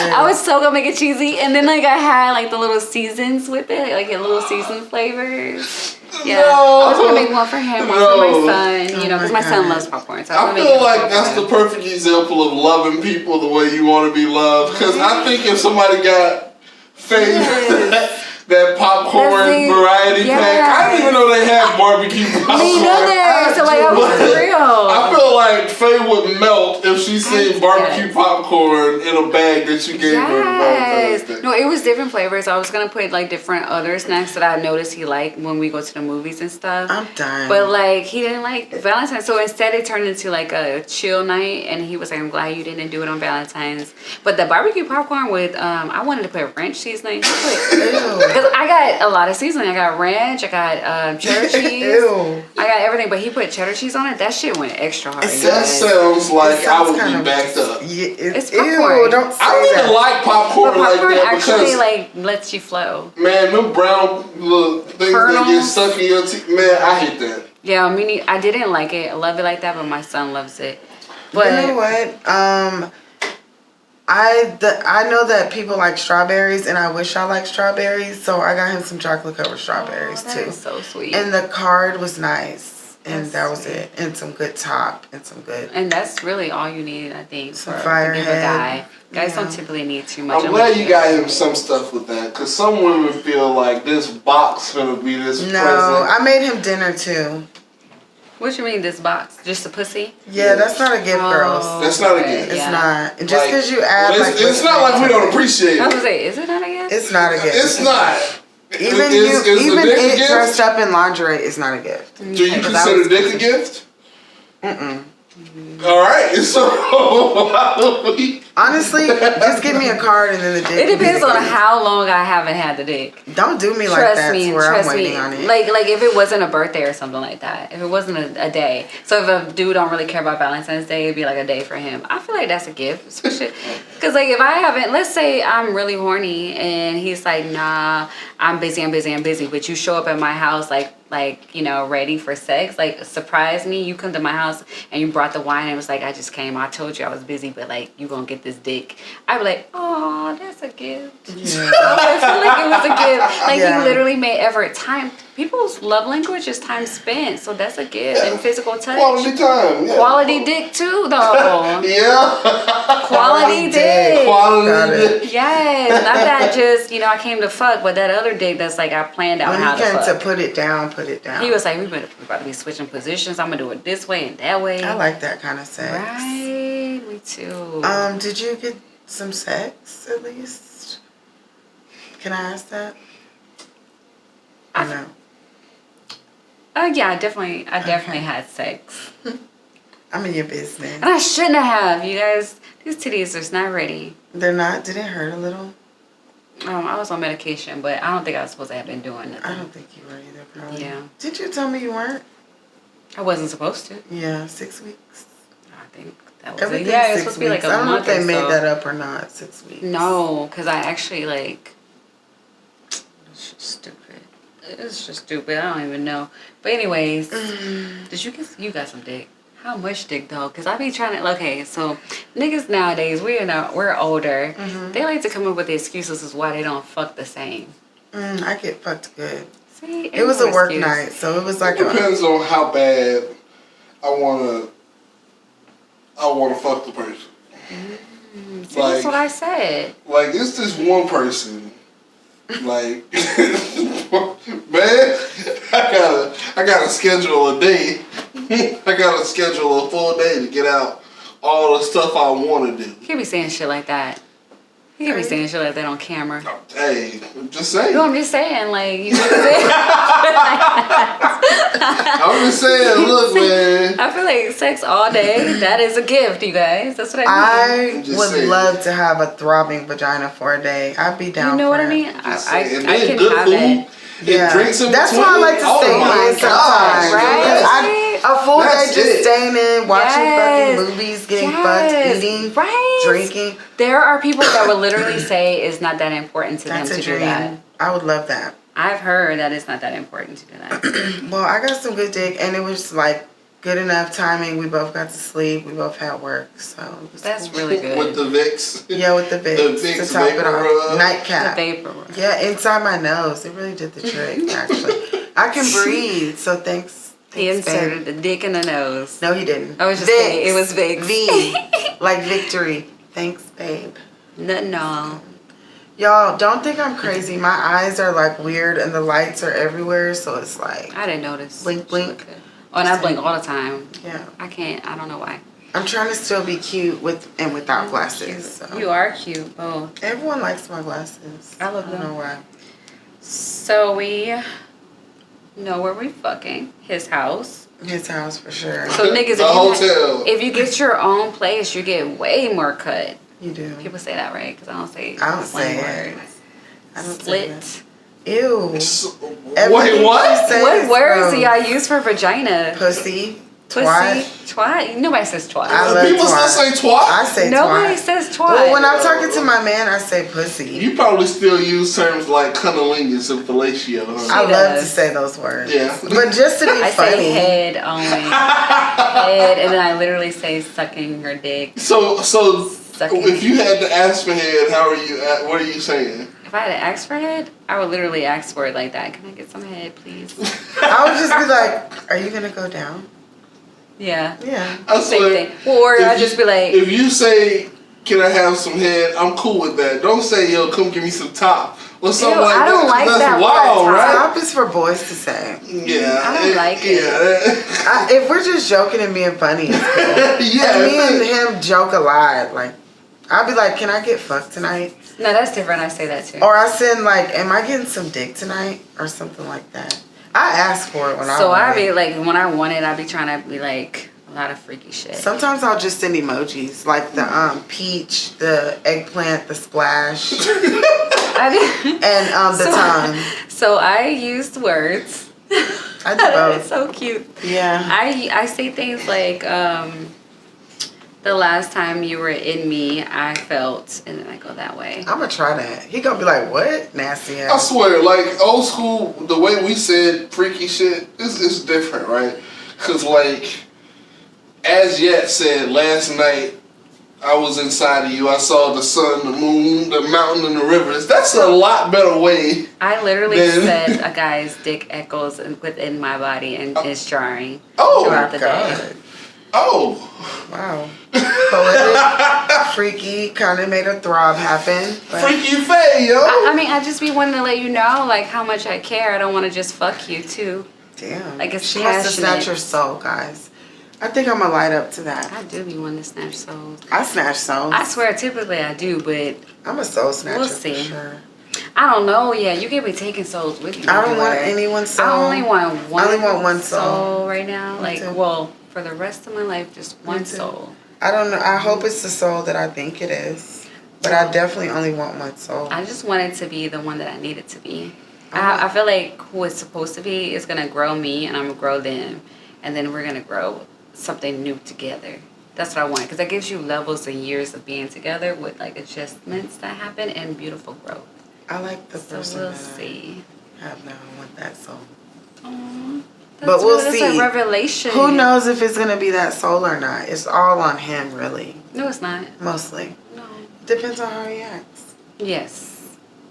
I was so gonna make it cheesy. And then like I had like the little seasons with it, like little seasoned flavors. Yeah, I was gonna make one for him, one for my son. Because my son loves popcorn. So I feel like that's the perfect example of loving people the way you want to be loved. Because I think if somebody got favorite. That popcorn variety pack. I didn't even know they had barbecue popcorn. Me neither. So like I was real. I feel like Faye would melt if she seen barbecue popcorn in a bag that you gave her. No, it was different flavors. I was gonna put like different other snacks that I noticed he liked when we go to the movies and stuff. I'm done. But like he didn't like Valentine's, so instead it turned into like a chill night. And he was like, "I'm glad you didn't do it on Valentine's." But the barbecue popcorn with I wanted to put ranch seasoning because I got a lot of seasoning. I got ranch, I got cheddar cheese, I got everything. But he put cheddar cheese on it. That shit went extra hard. That sounds like I would be backed up. Yeah, it's popcorn. Don't say I don't even like popcorn like that actually because like lets you flow. Man, them brown little things that get stuck in your teeth. Man, I hate that. Yeah, I didn't like it. I love it like that, but my son loves it. But you know what? I know that people like strawberries, and I wish I liked strawberries, so I got him some chocolate covered strawberries that too. is so sweet. And the card was nice, and That's that was sweet. it. And some good top, and some good. And that's really all you need, I think, Some for fire to give a head. guy. Guys Yeah. don't typically need too much. I'm glad you got him some stuff with that, because some women feel like this box gonna be this No, present. I made him dinner too. What you mean, this box? Just a pussy? Yeah, that's not a gift, girls. That's not a gift. It's yeah. not. Just because you add like. It's not like we don't appreciate I was it. gonna say, is it not a gift? It's not a gift. It's not. Even Is the even dick a it gift? dressed up in lingerie is not a gift. Do you Because I consider was- dick a gift? Mm-mm. All right, so Honestly, just give me a card and then the dick. It can be depends the on gift. how long I haven't had the dick. Don't do me like Trust that me, to where I'm trust waiting me. on it. Like if it wasn't a birthday or something like that. If it wasn't a day. So if a dude don't really care about Valentine's Day, it'd be like a day for him. I feel like that's a gift, especially because like if I haven't, let's say I'm really horny and he's like, nah, I'm busy, but you show up at my house like you know, ready for sex, like surprise me. You come to my house and you brought the wine and it was like, I just came. I told you I was busy, but like you gonna get this dick. I'd be like, oh, that's a gift. Yeah. I feel like it was a gift. Like Yeah. he literally made effort. Time. People's love language is time spent, so that's a gift. And physical touch. quality time. Yeah. Quality dick too, though. Yeah. Quality dick. Got Quality it. dick. Yes, not that just I came to fuck, but that other dick that's like I planned out When how he to came fuck. to put it down, put it down. He was like, we're about to be switching positions. I'm gonna do it this way and that way. I like that kind of sex. Right, me too. Did you get some sex at least? Can I ask that? I know. Yeah, I definitely had sex. I'm in your business. And I shouldn't have, you guys. These titties are not ready. They're not. Did it hurt a little? I was on medication, but I don't think I was supposed to have been doing nothing. I don't think you were either, probably. Yeah. Did you tell me you weren't? I wasn't supposed to. Yeah, 6 weeks. I think that was Everything's it. Yeah, it was 6 supposed to be like weeks. a I don't know month if they or made so. that up or not. 6 weeks. No, because I actually it's just stupid. It's just stupid. I don't even know. But anyways, did you got some dick? How much dick though? Because I be trying to. Okay, so niggas nowadays we're older. They like to come up with the excuses as why they don't fuck the same. I get fucked good. See, It was a no work excuse. night, so it was like It depends on how bad I wanna fuck the person. See, that's what I said. Like it's this one person. Like man, I gotta schedule a day. I gotta schedule a full day to get out all the stuff I wanna do. You can't be saying shit like that. You can't be saying shit like that on camera. Hey, I'm just saying. No, I'm just saying, like, you know I'm just saying, look, man. I feel like sex all day, that is a gift, you guys. That's what I mean. I just would saying. love to have a throbbing vagina for a day. I'd be down. You know for what I it. mean? Just I saying. And I then can good have food. it. Yeah. Drinks in That's why I like to between. stay Oh my in sometimes. gosh, Right? Because a full That's day just it. staying in, watching Yes. fucking movies, getting Yes. fucked, eating, Right. drinking. There are people that would literally say it's not that important to That's them a to do that. dream. I would love that. I've heard that it's not that important to do that. Well, I got some good dick, and it was like good enough timing. We both got to sleep. We both had work, so it was That's cool. really good. With the Vicks. Yeah, with the Vicks, The Vicks to top it vapor off. rub. The Nightcap. vapor. Yeah, inside my nose. It really did the trick, actually. I can breathe, so thanks. He thanks, inserted babe. the dick in the nose. No, he didn't. I was just kidding. It was Vicks. V. Like victory. Thanks, babe. No. Y'all, don't think I'm crazy. My eyes are like weird and the lights are everywhere, so it's like I didn't notice. blink, blink. Oh, and I blink all the time. Yeah. I can't. I don't know why. I'm trying to still be cute with and without glasses. So. You are cute. Oh. Everyone likes my glasses. I love them. I don't know why. So we know where we fucking. His house. His house for sure. So niggas, the hotel. If you get your own place, you get way more cut. You do. People say that, right? Because I don't say words. I don't say Split. that. Ew. Wait, what? What words do y'all use for vagina? Pussy. Pussy. Twat. Nobody says twat. People still say twat? I say Nobody twat. says twat. Well, when I'm talking to my man, I say pussy. You probably still use terms like cunnilingus and fellatio, huh? I love to say those words. Yeah. But just to be I funny. say head only. Head, and then I literally say sucking her dick. So Sucking. if you had to ask for head, what are you saying? If I had to ask for head, I would literally ask for it like that. Can I get some head, please? I would just be like, are you going to go down? Yeah. Yeah. I Same swear, thing. Or I'd just be like, if you say, can I have some head, I'm cool with that. Don't say, yo, come give me some top. Or something Ew, like I don't that. like That's that wild, word, right? Top is for boys to say. Yeah. I don't like it. Yeah. If we're just joking and being funny, it's cool. Yeah. And me and him joke a lot. Like, I'll be like, can I get fucked tonight? no, that's different. I say that too. Or I send like, am I getting some dick tonight? Or something like that. I ask for it when I So want I be it. like, when I want it, I be trying to be like a lot of freaky shit. Sometimes I'll just send emojis. Like the peach, the eggplant, the splash. And the tongue. So I used words. I do both. It's so cute. Yeah. I say things like, the last time you were in me, I felt, and then I go that way. I'm gonna try that. He gonna be like, what? Nasty I ass. swear, like, old school, the way we said freaky shit is different, right? Because, like, As Yet said, last night, I was inside of you. I saw the sun, the moon, the mountain, and the rivers. That's a lot better way. I literally said a guy's dick echoes within my body and is jarring throughout the day. Oh. Wow. Poetic, freaky, kind of made a throb happen. Freaky Faye, yo. I mean, I just be wanting to let you know, like, how much I care. I don't want to just fuck you, too. Damn. Like, it's she wants to snatch passionate. your soul, guys. I think I'm gonna light up to that. I do be wanting to snatch souls. I snatch souls. I swear, typically I do, but I'm a soul snatcher we'll for see. sure. I don't know. Yeah, you can be taking souls with you. I don't want everywhere. anyone's soul. I only want one. I only want one soul. right now. Me Like, too. well, for the rest of my life, just one too. soul. I don't know. I hope it's the soul that I think it is. But I definitely only want one soul. I just want it to be the one that I need it to be. I feel like who it's supposed to be is gonna grow me, and I'm gonna grow them, and then we're gonna grow something new together. That's what I want, because that gives you levels and years of being together with like adjustments that happen and beautiful growth. I like the So person we'll that see. I have now. I want that soul. Aww, But we'll that's see. a revelation. Who knows if it's gonna be that soul or not? It's all on him, really. No, it's not. Mostly. No. Depends on how he acts. Yes.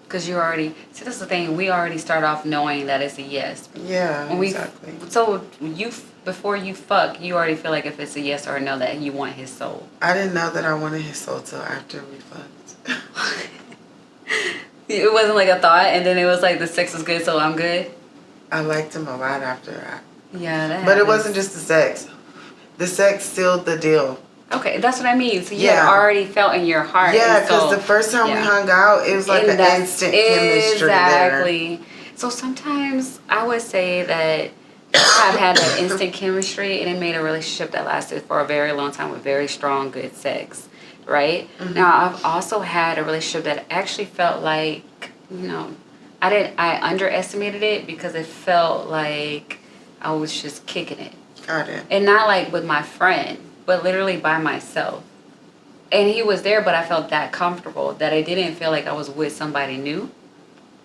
Because you already, see, that's the thing. We already start off knowing that it's a yes. Yeah, When exactly. So before you fuck, you already feel like if it's a yes or a no that you want his soul. I didn't know that I wanted his soul till after we fucked. It wasn't like a thought, and then it was like the sex was good, so I'm good. I liked him a lot after that. Yeah, that But it happens. wasn't just the sex. The sex sealed the deal. Okay, that's what I mean. So you Yeah. had already felt in your heart. Yeah, and because soul. the first time we Yeah. hung out, it was like And an that's instant chemistry there. Exactly. So sometimes I would say that I've had that instant chemistry, and it made a relationship that lasted for a very long time with very strong, good sex, right? Mm-hmm. Now I've also had a relationship that actually felt like, you know, I underestimated it because it felt like I was just kicking it, Got it. and not like with my friend, but literally by myself. And he was there, but I felt that comfortable that I didn't feel like I was with somebody new.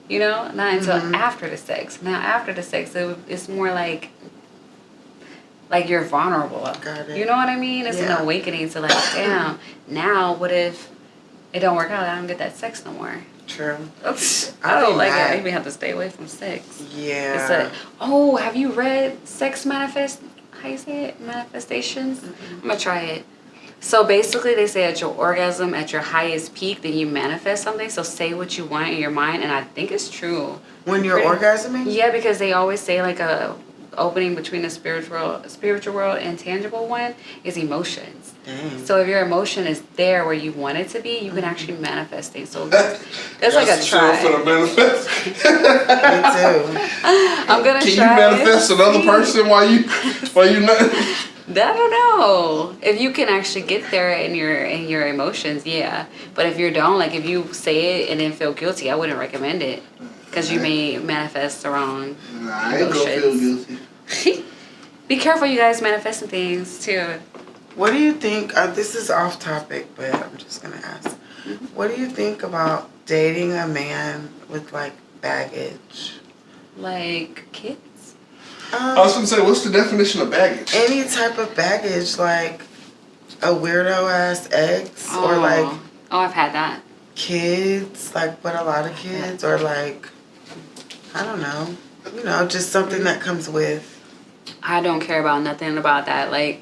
You know, not until after the sex. Now, after the sex, it's more like you're vulnerable. Got it. You know what I mean? It's Yeah. an awakening to like, damn, now what if it don't work out? I don't get that sex no more. True. Oops. I'd I don't be like mad. it. I even have to stay away from sex. Yeah. It's have you read Sex Manifest? How you say it? Manifestations? I'm going to try it. So basically they say at your orgasm, at your highest peak, then you manifest something. So say what you want in your mind, and I think it's true. When you're orgasming? Yeah, because they always say like a opening between the spiritual world and tangible one is emotions. Dang. So if your emotion is there where you want it to be, you can actually manifest things. So that's like a try. For the manifest. Me too. I'm gonna Can try. you manifest another person while you not? I don't know if you can actually get there in your emotions. Yeah, but if you don't, like if you say it and then feel guilty, I wouldn't recommend it because you may manifest the wrong I ain't gonna feel guilty. Be careful, you guys, manifesting things too. What do you think? This is off topic, but I'm just gonna ask. What do you think about dating a man with like baggage? Like kids? I was gonna say, what's the definition of baggage? Any type of baggage, like a weirdo ass ex, or like I've had that. Kids, like but a lot of kids, or like I don't know, just something that comes with. I don't care about nothing about that. Like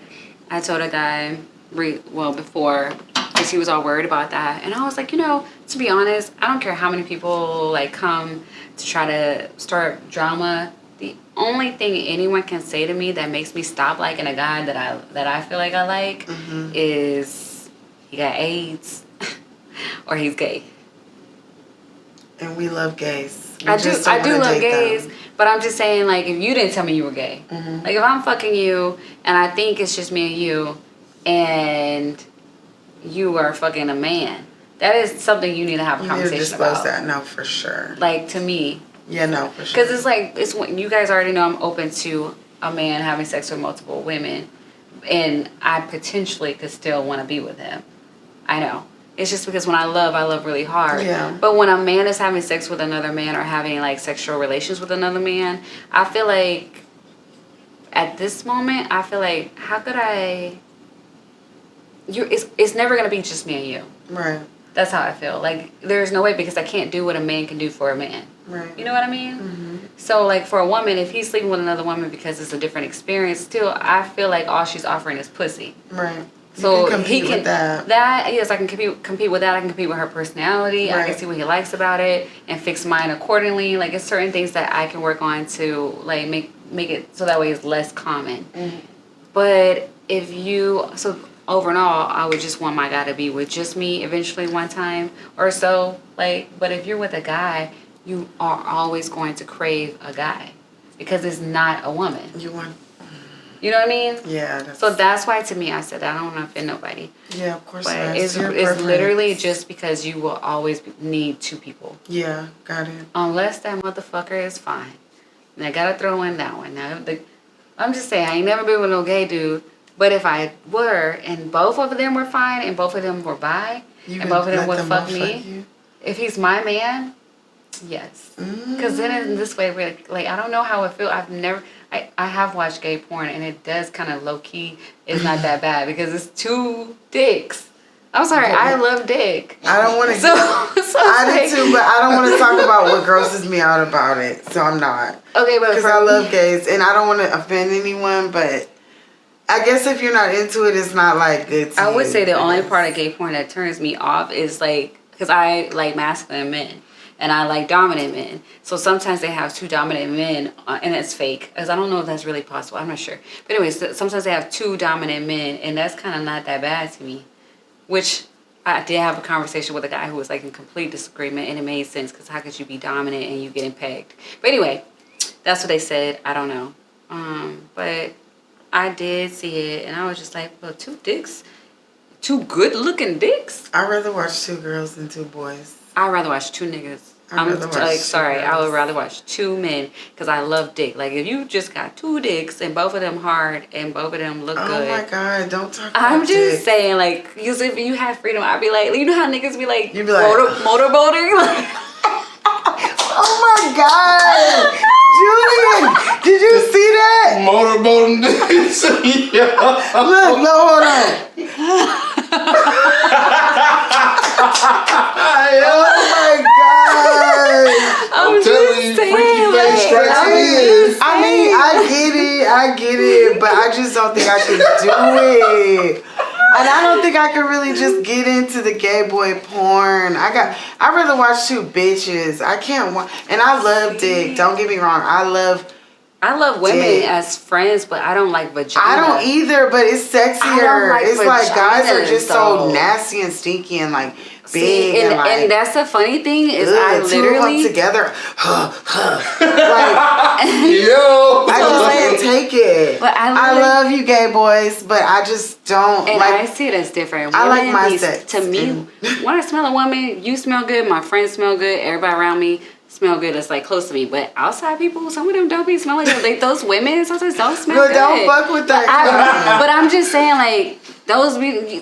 I told a guy before, because he was all worried about that, and I was like, to be honest, I don't care how many people like come to try to start drama. The only thing anyone can say to me that makes me stop liking a guy that I feel like I like is he got AIDS or he's gay. And we love gays. I do love gays, but I'm just saying, like, if you didn't tell me you were gay, like if I'm fucking you and I think it's just me and you, and you are fucking a man, that is something you need to have a conversation about. That, no, for sure. Like to me. Yeah, no, for sure. Because it's when you guys already know I'm open to a man having sex with multiple women, and I potentially could still want to be with him. I know. It's just because when I love really hard. Yeah. But when a man is having sex with another man or having like sexual relations with another man, I feel like at this moment, I feel like how could I? It's never gonna be just me and you. Right. That's how I feel. Like there's no way, because I can't do what a man can do for a man. Right. You know what I mean? So like for a woman, if he's sleeping with another woman because it's a different experience, still I feel like all she's offering is pussy. Right. So he can with that. Yes, I can compete with that. I can compete with her personality. Right. I can see what he likes about it and fix mine accordingly. Like it's certain things that I can work on to like make it so that way it's less common. But over and all, I would just want my guy to be with just me eventually one time or so. Like, but if you're with a guy, you are always going to crave a guy because it's not a woman. You know what I mean? Yeah. That's why to me I said I don't want to offend nobody. Yeah, of course. But it's literally just because you will always need two people. Yeah, got it. Unless that motherfucker is fine. And I gotta throw in that one. Now, I'm just saying I ain't never been with no gay dude. But if I were and both of them were fine and both of them were bi and both of them would fuck me, if he's my man, yes. Because then in this way, like I don't know how it feels. I have watched gay porn, and it does kind of low key. It's not that bad because it's two dicks. I'm sorry, I love dick. I don't want to. I do too, but I don't want to talk about what grosses me out about it. So I'm not. Okay, but because I love gays, and I don't want to offend anyone, but I guess if you're not into it, it's not like good. I would say the only part of gay porn that turns me off is like because I like masculine men. And I like dominant men. So sometimes they have two dominant men, and it's fake. Because I don't know if that's really possible. I'm not sure. But anyways, sometimes they have two dominant men, and that's kind of not that bad to me. Which I did have a conversation with a guy who was like in complete disagreement, and it made sense. Because how could you be dominant and you getting pegged? But anyway, that's what they said. I don't know. But I did see it, and I was just like, well, two dicks? Two good-looking dicks? I'd rather watch two girls than two boys. I'd rather watch two niggas. I would rather watch two men because I love dick. Like if you just got two dicks and both of them hard and both of them look good. Oh my God, don't talk about I'm just dick. saying, like, because if you have freedom, I'd be like, you know how niggas be like, you'd be like motorboating? Like, oh my God, Julian, did you see that? Motorboating dicks. Yeah. Look, no, hold on. Oh my God! I'm telling you, freaky face strikes again. I get it, but I just don't think I can do it. And I don't think I can really just get into the gay boy porn. I'd rather watch two bitches. I can't watch, and I love dick. Don't get me wrong. I I love women dick. as friends, but I don't like vagina. I don't either, but it's sexier. I don't like it's like guys are just vaginas, so nasty and stinky and like big See, and like. And that's the funny thing is ugh, I two literally of them together. Yo. I just can't take it. But I love you, gay boys, but I just don't. And like, I see it as different. I like Women my be- sex. To me, when I smell a woman, you smell good, my friends smell good, everybody around me smell good. It's like close to me. But outside people, some of them don't be smelling good. Like those women sometimes don't smell But good. don't fuck with that. But I'm just saying, like,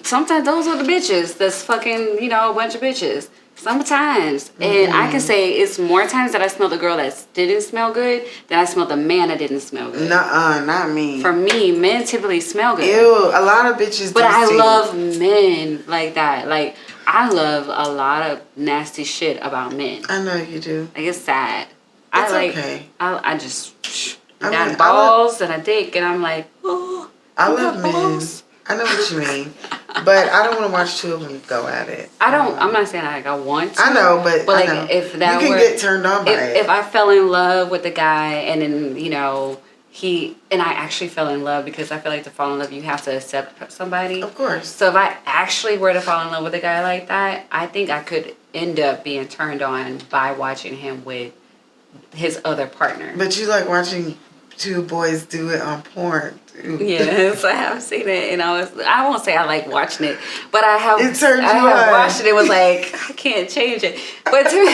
sometimes those are the bitches that's fucking, a bunch of bitches. Sometimes. And I can say it's more times that I smell the girl that didn't smell good than I smell the man that didn't smell good. Nuh-uh, not me. For me, men typically smell good. Ew, a lot of bitches But do I stink. love men like that. Like, I love a lot of nasty shit about men. I know you do. Like, it's sad. It's I okay. I just I got mean, balls and a dick, and I'm like, oh, I you love got men. balls? I know what you mean. But I don't want to watch two of them go at it. I'm not saying like I want to. I know, but like I know. if that you can were, get turned on by it. If I fell in love with the guy and then I actually fell in love, because I feel like to fall in love you have to accept somebody. Of course. So if I actually were to fall in love with a guy like that, I think I could end up being turned on by watching him with his other partner. But you like watching two boys do it on porn too. Yes, I have seen it, and I won't say I like watching it, but I have. It turned you I have on. watched it. It was like I can't change it, but to me,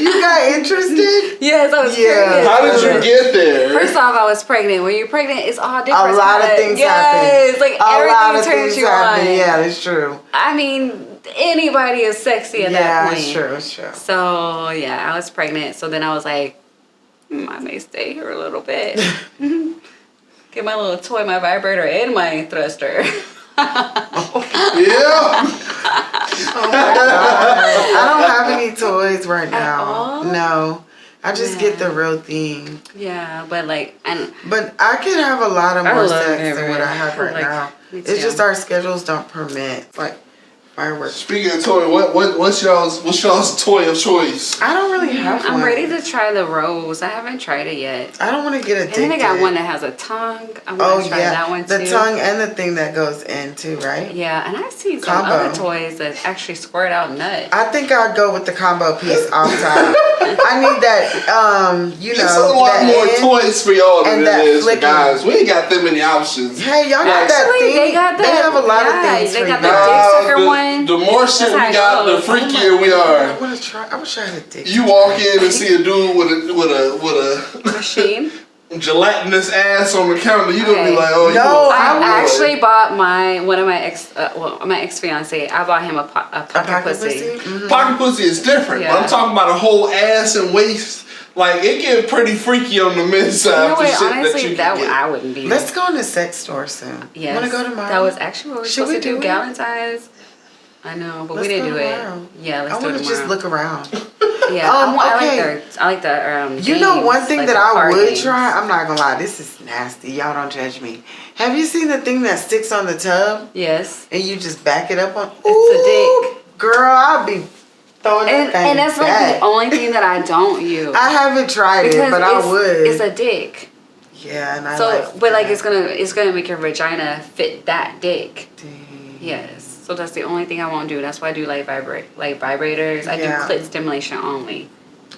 You got interested? yes, I was Yeah. pregnant. How did you get there? First off, I was pregnant. When you're pregnant, it's all different. A lot of things happen. Yes, like A lot of everything turns things you happen. on. Yeah, that's true. I mean, anybody is sexy at that point. Yeah, it's true. It's true. So yeah, I was pregnant. So then I was like, I may stay here a little bit. Get my little toy, my vibrator, and my thruster. Yeah. Oh my God. I don't have any toys right At now. all? No. I just get the real thing. Yeah, but like, and But I could have a lot of I more love sex than what I it. have right Like, now. me It's too. just our schedules don't permit. It's like fireworks. Speaking of toy, what's y'all's toy of choice? I don't really have one. I'm ready to try the rose. I haven't tried it yet. I don't want to get And addicted. then they got one that has a tongue. I want Oh to try yeah, that one too. the tongue and the thing that goes in too, right? Yeah, and I've seen some Combo. other toys that actually squirt out nut. I think I'd go with the combo piece off top. I need that, It's a lot that more end. toys for y'all than and it that is for flicking. guys. We ain't got that many options. Hey, y'all got that Actually, thing? they got that. They have a lot of yeah, things they for got you. the dick sucker one. The more shit we how it got, the goes. freakier we I are. want to try. I wish I had a dick. You walk in and see a dude with a Machine. gelatinous ass on the counter, you gonna be Okay. like, oh, you No, gonna- I I would. actually bought my ex fiance. I bought him a pocket pussy. Mhm. Pocket pussy is different. Yeah. But I'm talking about a whole ass and waist. Like, it get pretty freaky on the men's You side know for what? shit that Honestly, you that can get. I wouldn't be. Let's go in the sex store soon. Yes. Want to go tomorrow? That was actually what we were Should supposed we to do. do it? Valentine's. I know, but Let's we didn't go do tomorrow. it. Yeah, let's I do it want to tomorrow. just look around. Yeah, okay. I like the You know one thing like that the I card would games. try? I'm not gonna lie, this is nasty. Y'all don't judge me. Have you seen the thing that sticks on the tub Yes. and you just back it up on? It's a Ooh, girl, I'll be throwing that thing And that's like back. the only thing that I don't use. I haven't tried it, but I would. It's a dick. Yeah, and I So, like but like that. it's gonna make your vagina fit that dick. Dang. Yes. So that's the only thing I won't do. That's why I do like vibrators. I Yeah. do clit stimulation only.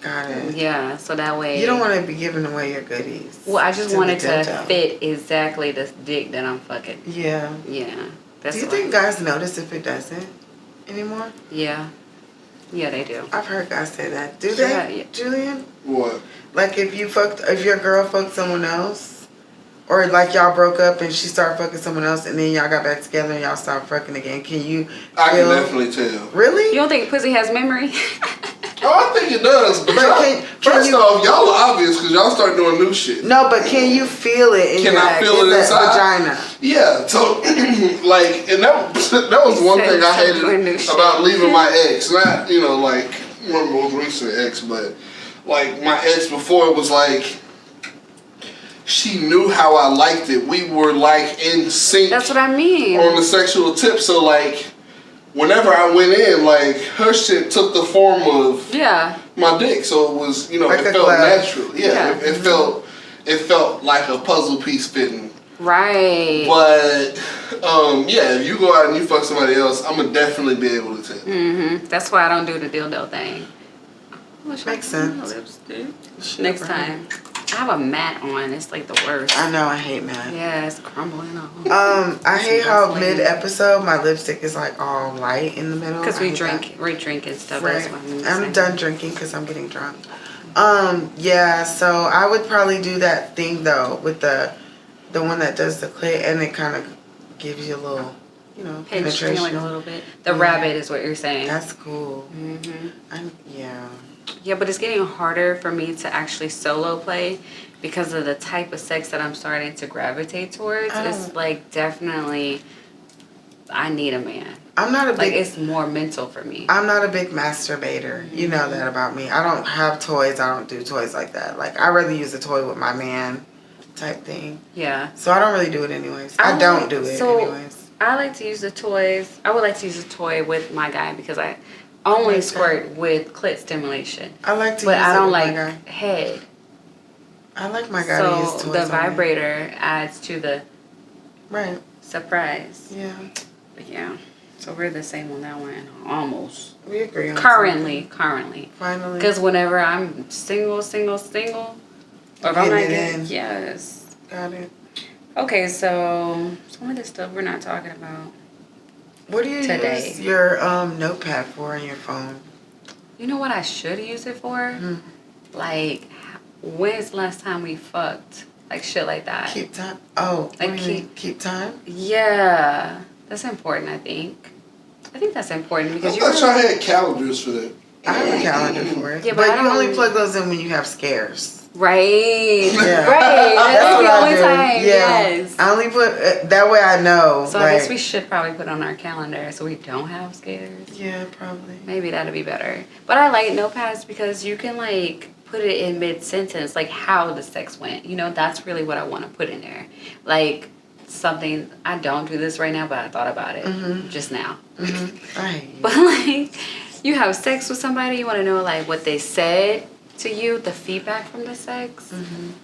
Got it. Yeah. So that way You don't want to be giving away your goodies. Well, I just to wanted the to dental. fit exactly the dick that I'm fucking. Yeah. Yeah. That's Do you why. think guys notice if it doesn't anymore? Yeah. Yeah, they do. I've heard guys say that. Do they, Yeah. Julian? What? Like if your girl fucked someone else, or like y'all broke up and she started fucking someone else, and then y'all got back together and y'all started fucking again. Can you? I can feel- definitely tell. Really? You don't think pussy has memory? Oh, I think it does. But But y'all- can first you- off, y'all are obvious because y'all start doing new shit. No, but can you feel it in Can your I feel in it the inside? vagina? Yeah, so like, and that was one thing I Said some new hated shit. about leaving my ex. Not like my most recent ex, but like my ex before, it was like she knew how I liked it. We were like in sync That's what I mean. on the sexual tip. So like whenever I went in, like, her shit took the form of my dick. So it was, you know, like it felt natural. Yeah, it felt like a puzzle piece fitting. Right. But, yeah, if you go out and you fuck somebody else, I'm going to definitely be able to tell. That's why I don't do the dildo thing. Makes sense. Next time. I have a mat on. It's like the worst. I know, I hate matte. Yeah, it's crumbling off. I hate how mid-episode my lipstick is like all light in the middle. Because we drink and stuff. Right. That's why I'm done drinking because I'm getting drunk. Yeah, so I would probably do that thing though with the one that does the clit, and it kind of gives you a little, you know, penetration. Like a little bit. The rabbit is what you're saying. That's cool. Yeah, but it's getting harder for me to actually solo play because of the type of sex that I'm starting to gravitate towards. It's like definitely, I need a man. I'm not a big... Like, it's more mental for me. I'm not a big masturbator. You know that about me. I don't have toys. I don't do toys like that. Like, I rather use a toy with my man type thing. Yeah. So I don't really do it anyways. I don't do it anyways. I like to use the toys. I would like to use a toy with my guy because I only squirt with clit stimulation. I like to but use I don't it with like my guy. head. I like my guy to use toys. So the vibrator adds to the surprise. Yeah. But yeah. So we're the same on that one. Almost. We agree on Currently. Finally. Because whenever I'm single, or if I'm not getting, yes. Got it. Okay, so some of this stuff we're not talking about. What do you use your notepad for on your phone? You know what I should use it for? Like, when's the last time we fucked? Like, shit like that. Keep time? Oh, like keep time? Yeah. That's important, I think. I think that's important because I thought y'all had calendars for that. I have a calendar for it. Yeah, but you only plug those in when you have scares. Right. Yeah. Right. That's the only time. Yeah. Yes. I only put that way I know. So I guess we should probably put on our calendar so we don't have scares. Yeah, probably. Maybe that'd be better. But I like notepads because you can like put it in mid-sentence, like how the sex went. You know, that's really what I want to put in there. Like something, I don't do this right now, but I thought about it just now. But like, you have sex with somebody, you want to know like what they said to you, the feedback from the sex.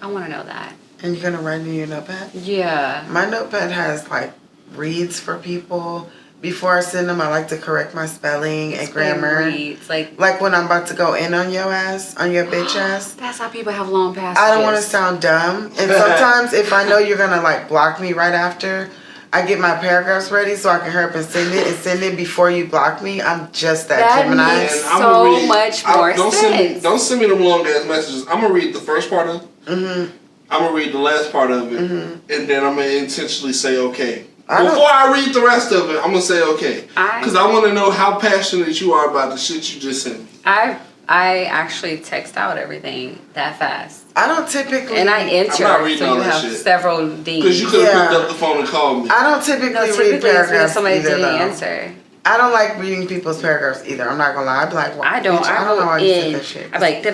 I want to know that. And you're gonna write in your notepad? Yeah. My notepad has like reads for people. Before I send them, I like to correct my spelling and grammar. Reads, like when I'm about to go in on your ass, on your bitch ass. That's how people have long passages. I don't want to sound dumb. And sometimes if I know you're gonna like block me right after, I get my paragraphs ready so I can hurry up and send it before you block me. I'm just that Gemini. Makes so much more sense. Don't send me them long ass messages. I'm gonna read the first part of it. I'm gonna read the last part of it, and then I'm gonna intentionally say okay. Before I read the rest of it, I'm gonna say okay, because I want to know how passionate you are about the shit you just sent me. I actually text out everything that fast. I don't typically... And I enter, I'm not reading all you that have shit. several D's. Because you could have picked up the phone and called me. I don't typically read paragraphs somebody either, didn't though. answer. I don't like reading people's paragraphs either. I'm not gonna lie. I'd be like, I don't. I don't know why you said that shit. I'm like,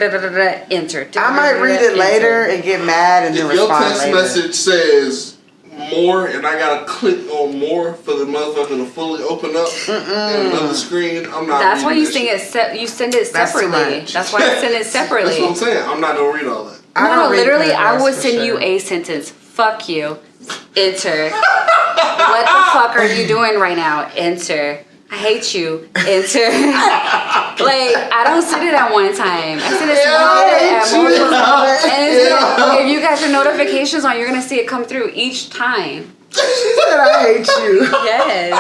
enter. I might read it later and get mad and then respond later. Your text message says more, and I gotta click on more for the motherfucker to fully open up another screen. I'm not. That's why you send it. You send it separately. That's why I send it separately. That's what I'm saying. I'm not gonna read all that. No, literally, I would send you a sentence. Fuck you. Enter. What the fuck are you doing right now? Enter. I hate you. Enter. Like, I don't send it at one time. I send it at multiple times. And if you got your notifications on, you're going to see it come through each time. She said, I hate you. Yes.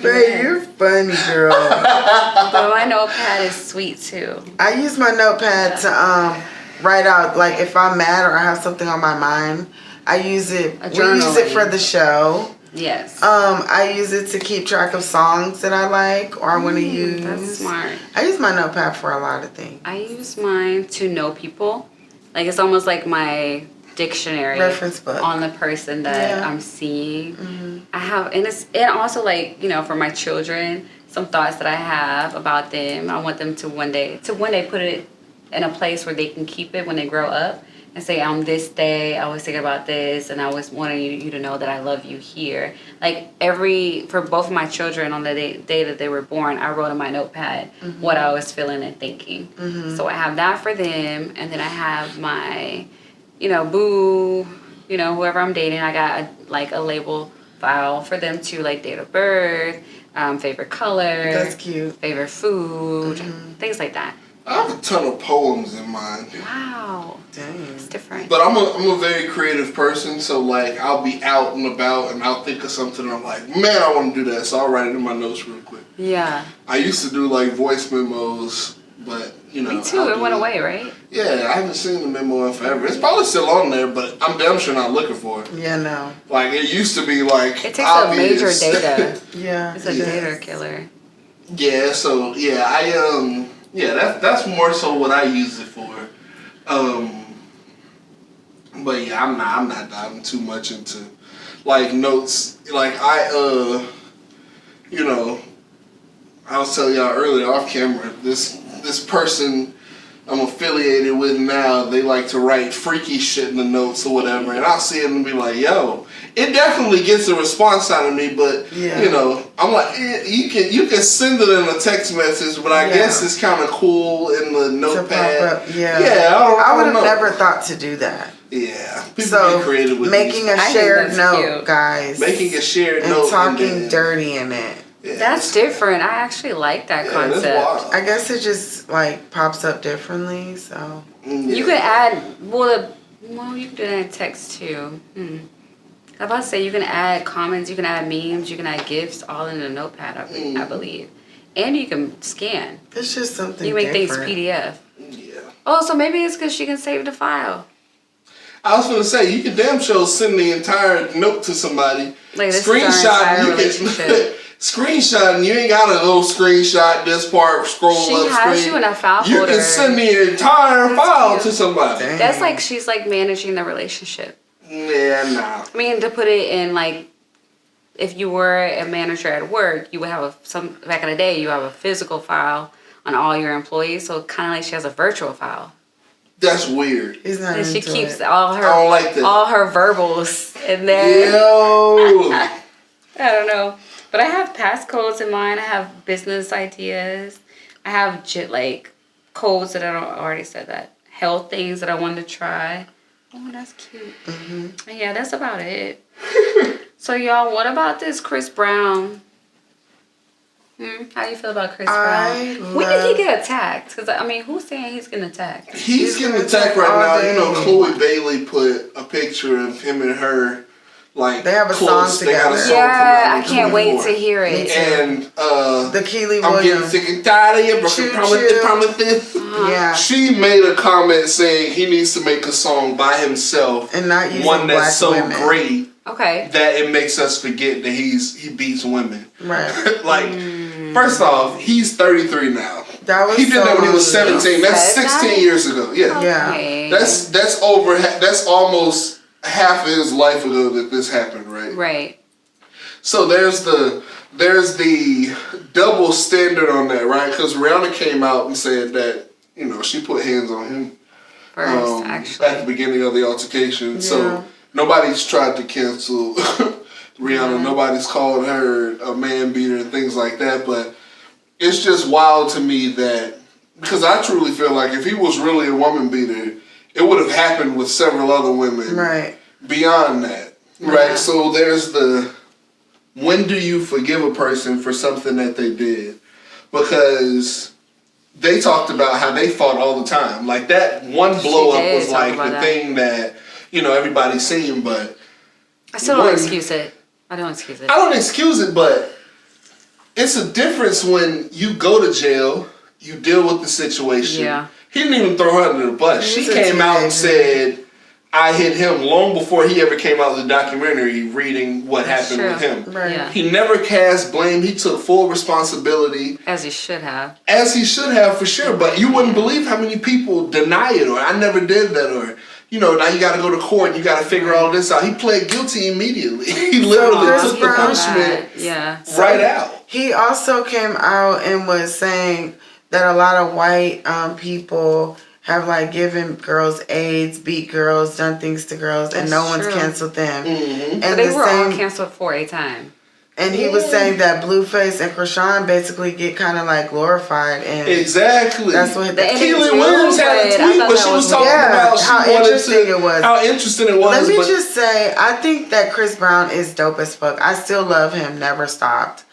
Babe, you're funny, girl. But my notepad is sweet, too. I use my notepad to write out, like, if I'm mad or I have something on my mind. I use it. We use it for the show. Yes. I use it to keep track of songs that I like or I want to use. That's smart. I use my notepad for a lot of things. I use mine to know people. Like, it's almost like my dictionary reference book on the person that I'm seeing. I have, and also like, you know, for my children, some thoughts that I have about them. I want them to one day put it in a place where they can keep it when they grow up. and say, on this day, I was thinking about this, and I was wanting you to know that I love you here. Like, for both of my children, on the day that they were born, I wrote in my notepad what I was feeling and thinking. So I have that for them, and then I have my, boo, whoever I'm dating, I got a label file for them too, like date of birth, favorite color. That's cute. Favorite food, things like that. I have a ton of poems in mine. Wow. Dang. It's different. But I'm a very creative person, so like I'll be out and about and I'll think of something and I'm like, man, I want to do that, so I'll write it in my notes real quick. Yeah. I used to do like voice memos, but Me too. It went away, right? Yeah, I haven't seen the memo in forever. It's probably still on there, but I'm damn sure not looking for it. Yeah, no. Like it used to be like It takes obvious. a major data. Yeah. It's a data killer. Yeah, so yeah, that's more so what I use it for. But yeah, I'm not diving too much into like notes. Like I was telling y'all earlier off camera, this person I'm affiliated with now, they like to write freaky shit in the notes or whatever, and I'll see it and be like, yo, it definitely gets a response out of me, but I'm like, you can send it in a text message, but I guess it's kind of cool in the notepad. I would have never thought to do that. Yeah, people be creative with making a shared note, guys. Making a shared and note talking dirty in it. Yeah, that's different. I actually like that concept. That's I guess it just like pops up differently. So you could add you can do that in text too. I'm about to say you can add comments, you can add memes, you can add GIFs, all in a notepad. I believe, and you can scan. It's just something. You make different. things PDF. Yeah. Oh, so maybe it's because she can save the file. I was gonna say you can damn sure send the entire note to somebody. Like this is our entire relationship. Screenshot, and you ain't got a little screenshot this part, scroll she up has screen. you in a file you folder. can send the entire file to somebody. Dang. That's like she's like managing the relationship. Yeah, nah. I mean, to put it in like, if you were a manager at work, you would have back in the day, you have a physical file on all your employees. So kind of like she has a virtual file. That's weird. He's not And she into keeps it. all her I don't like that. all her verbals in there. Yo. I don't know. But I have passcodes in mine. I have business ideas. I have like codes that I already said that. Health things that I wanted to try. Oh, that's cute. Yeah, that's about it. So y'all, what about this Chris Brown? How do you feel about Chris Brown? When did he get attacked? Because I mean, who's saying he's getting attacked? He's getting attacked right now. You know, Chloe Bailey put a picture of him and her. Like they have a close. song together. They got a song I can't wait to hear it. And the Keely Williams. I'm getting sick and tired of your broken promises. Yeah. She made a comment saying he needs to make a song by himself and not using one that's so women. great. Okay. That it makes us forget that he beats women. Right. Like, first off, he's 33 now. That was he did that when he was 17. That's 16 years ago. Yeah. Okay. That's over. That's almost half of his life ago that this happened, right? Right. So there's the double standard on that, right? Because Rihanna came out and said that she put hands on him first, actually, at the beginning of the altercation. Yeah. So nobody's tried to cancel Rihanna. Nobody's called her a man beater and things like that. But it's just wild to me that because I truly feel like if he was really a woman beater, it would have happened with several other women. Right. Beyond that. Right. So there's when do you forgive a person for something that they did? Because they talked about how they fought all the time. Like that one blow up was like the thing that, everybody's seen, but I still don't excuse it. I don't excuse it. I don't excuse it, but it's a difference when you go to jail, you deal with the situation. Yeah. He didn't even throw her under the bus. She came out and said, I hit him long before he ever came out with the documentary reading what happened with him. Right. Yeah. He never cast blame. He took full responsibility. As he should have. As he should have, for sure. But you wouldn't believe how many people deny it or I never did that or, now you got to go to court and you got to figure all this out. He pled guilty immediately. He literally took the punishment right out. He also came out and was saying that a lot of white people have like given girls AIDS, beat girls, done things to girls, and no one's canceled them. Mm-hmm. And but they were all canceled for a time. And he was saying that Blueface and Krishan basically get kind of like glorified, and exactly. That's what Keely Williams had a tweet, but she was talking about how interesting it was. How interesting it was. Let me just say, I think that Chris Brown is dope as fuck. I still love him. Never stopped.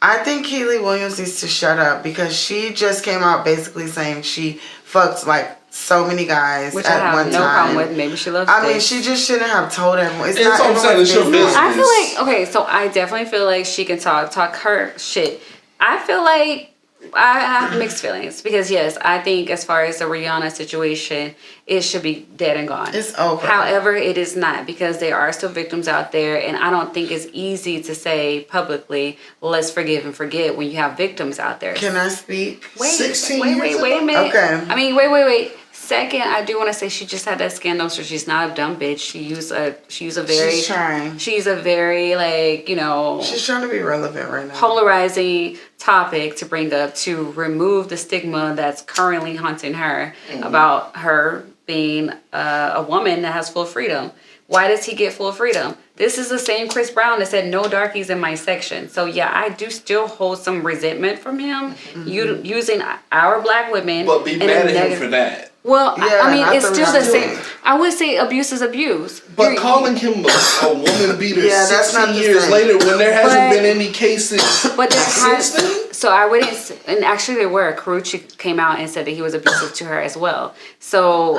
I think Keely Williams needs to shut up because she just came out basically saying she fucked like so many guys which at I have one no time. problem with. Maybe she loves. I mean, she just shouldn't have told everyone. It's not I'm saying, it's your business. I feel like okay, so I definitely feel like she can talk her shit. I feel like I have mixed feelings because yes, I think as far as the Rihanna situation, it should be dead and gone. It's over. However, it is not because there are still victims out there, and I don't think it's easy to say publicly, let's forgive and forget when you have victims out there. Can I speak? Wait a minute. Okay. I mean, wait. Second, I do want to say she just had that scandal, so she's not a dumb bitch. She's a very like, you know, she's trying to be relevant right now. Polarizing topic to bring up to remove the stigma that's currently haunting her about her being a woman that has full freedom. Why does he get full freedom? This is the same Chris Brown that said no darkies in my section. So yeah, I do still hold some resentment from him using our black women. But be mad at him for that. Well, yeah, I mean, it's still the same. I would say abuse is abuse. But calling him a woman beater that's not 16 years later when there hasn't been any cases since then? So I wouldn't, and actually there were. Karrueche came out and said that he was abusive to her as well. So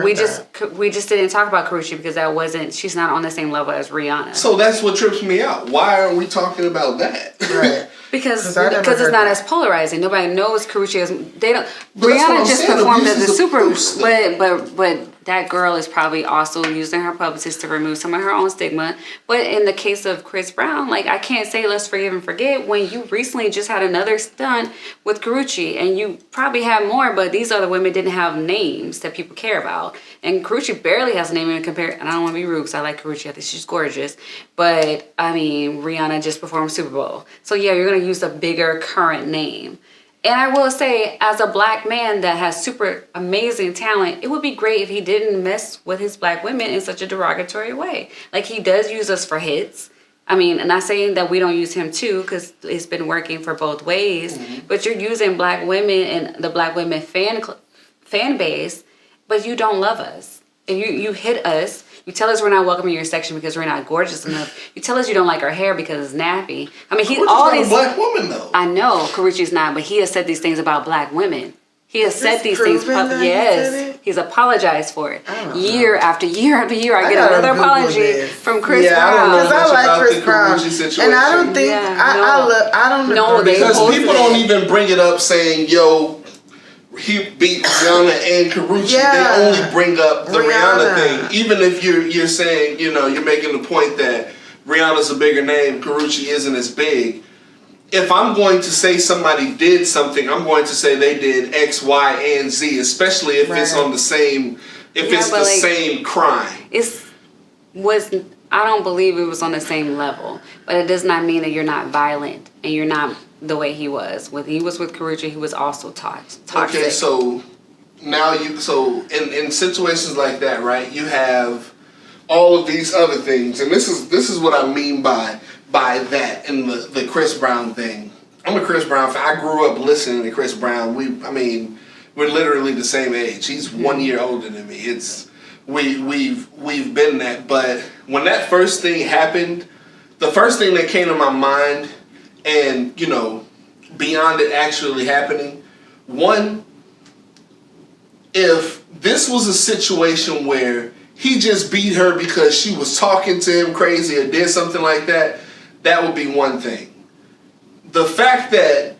we just didn't talk about Karrueche because she's not on the same level as Rihanna. So that's what trips me out. Why are we talking about that? Right. Because it's not as polarizing. Nobody knows Karrueche is. Rihanna just performed as a super, but that girl is probably also using her publicist to remove some of her own stigma. But in the case of Chris Brown, like I can't say let's forgive and forget when you recently just had another stunt with Karrueche, and you probably had more, but these other women didn't have names that people care about. And Karrueche barely has a name in compare. And I don't want to be rude because I like Karrueche. I think she's gorgeous. But I mean, Rihanna just performed Super Bowl, so yeah, you're gonna use a bigger current name. And I will say, as a black man that has super amazing talent, it would be great if he didn't mess with his black women in such a derogatory way. Like, he does use us for hits. I mean, I'm not saying that we don't use him too, because it's been working for both ways. But you're using black women and the black women fan base, but you don't love us. And you hit us. You tell us we're not welcome in your section because we're not gorgeous enough. You tell us you don't like our hair because it's nappy. I mean, he's all these. a black woman though. I know Karrueche's not, but he has said these things about black women. He has said these things. Yes, he's apologized for it. Year after year after year, I get another apology from Chris Brown. I don't know because I like Chris Brown, and I don't think I don't know because people don't even bring it up saying, "Yo, he beat Rihanna and Karrueche." Yeah. They only bring up the Rihanna thing, even if you're saying, you know, you're making the point that Rihanna's a bigger name, Karrueche isn't as big. If I'm going to say somebody did something, I'm going to say they did X, Y, and Z, especially if it's on the same, it's the same crime. I don't believe it was on the same level, but it does not mean that you're not violent and you're not the way he was. When he was with Karrueche, he was also toxic. Okay, so now in situations like that, right? You have all of these other things, and this is what I mean by that in the Chris Brown thing. I'm a Chris Brown fan. I grew up listening to Chris Brown. We're literally the same age. He's 1 year older than me. We've been that. But when that first thing happened, the first thing that came to my mind, and you know, beyond it actually happening, one, if this was a situation where he just beat her because she was talking to him crazy or did something like that, that would be one thing. The fact that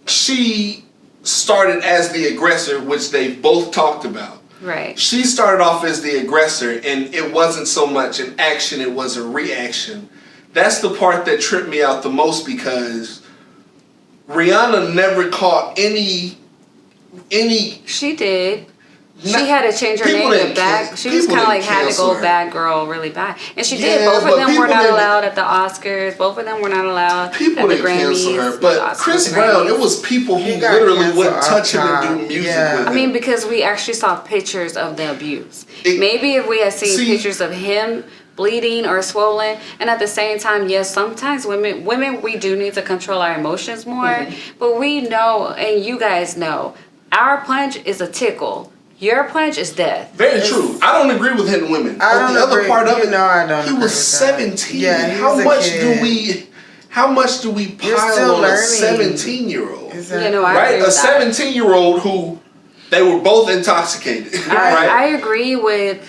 she started as the aggressor, which they both talked about. Right. She started off as the aggressor, and it wasn't so much an action, it was a reaction. That's the part that tripped me out the most, because Rihanna never caught any. She did. She had to change her name to bad. She was kind of like had to go bad girl really bad, and she did. Both of them were not allowed at the Oscars. Both of them were not allowed at the Grammys. Cancel her, but Chris Brown, it was people who literally wouldn't touch him and do music with him. I mean, because we actually saw pictures of the abuse. Maybe if we had seen pictures of him bleeding or swollen, and at the same time, yes, sometimes women we do need to control our emotions more, but we know, and you guys know, our punch is a tickle. Your punch is death. Very true. I don't agree with hitting women. I don't agree. I don't. He was 17. Yeah, how much do we pile on a 17-year-old? Exactly. Right? A 17-year-old who they were both intoxicated. Right? I agree with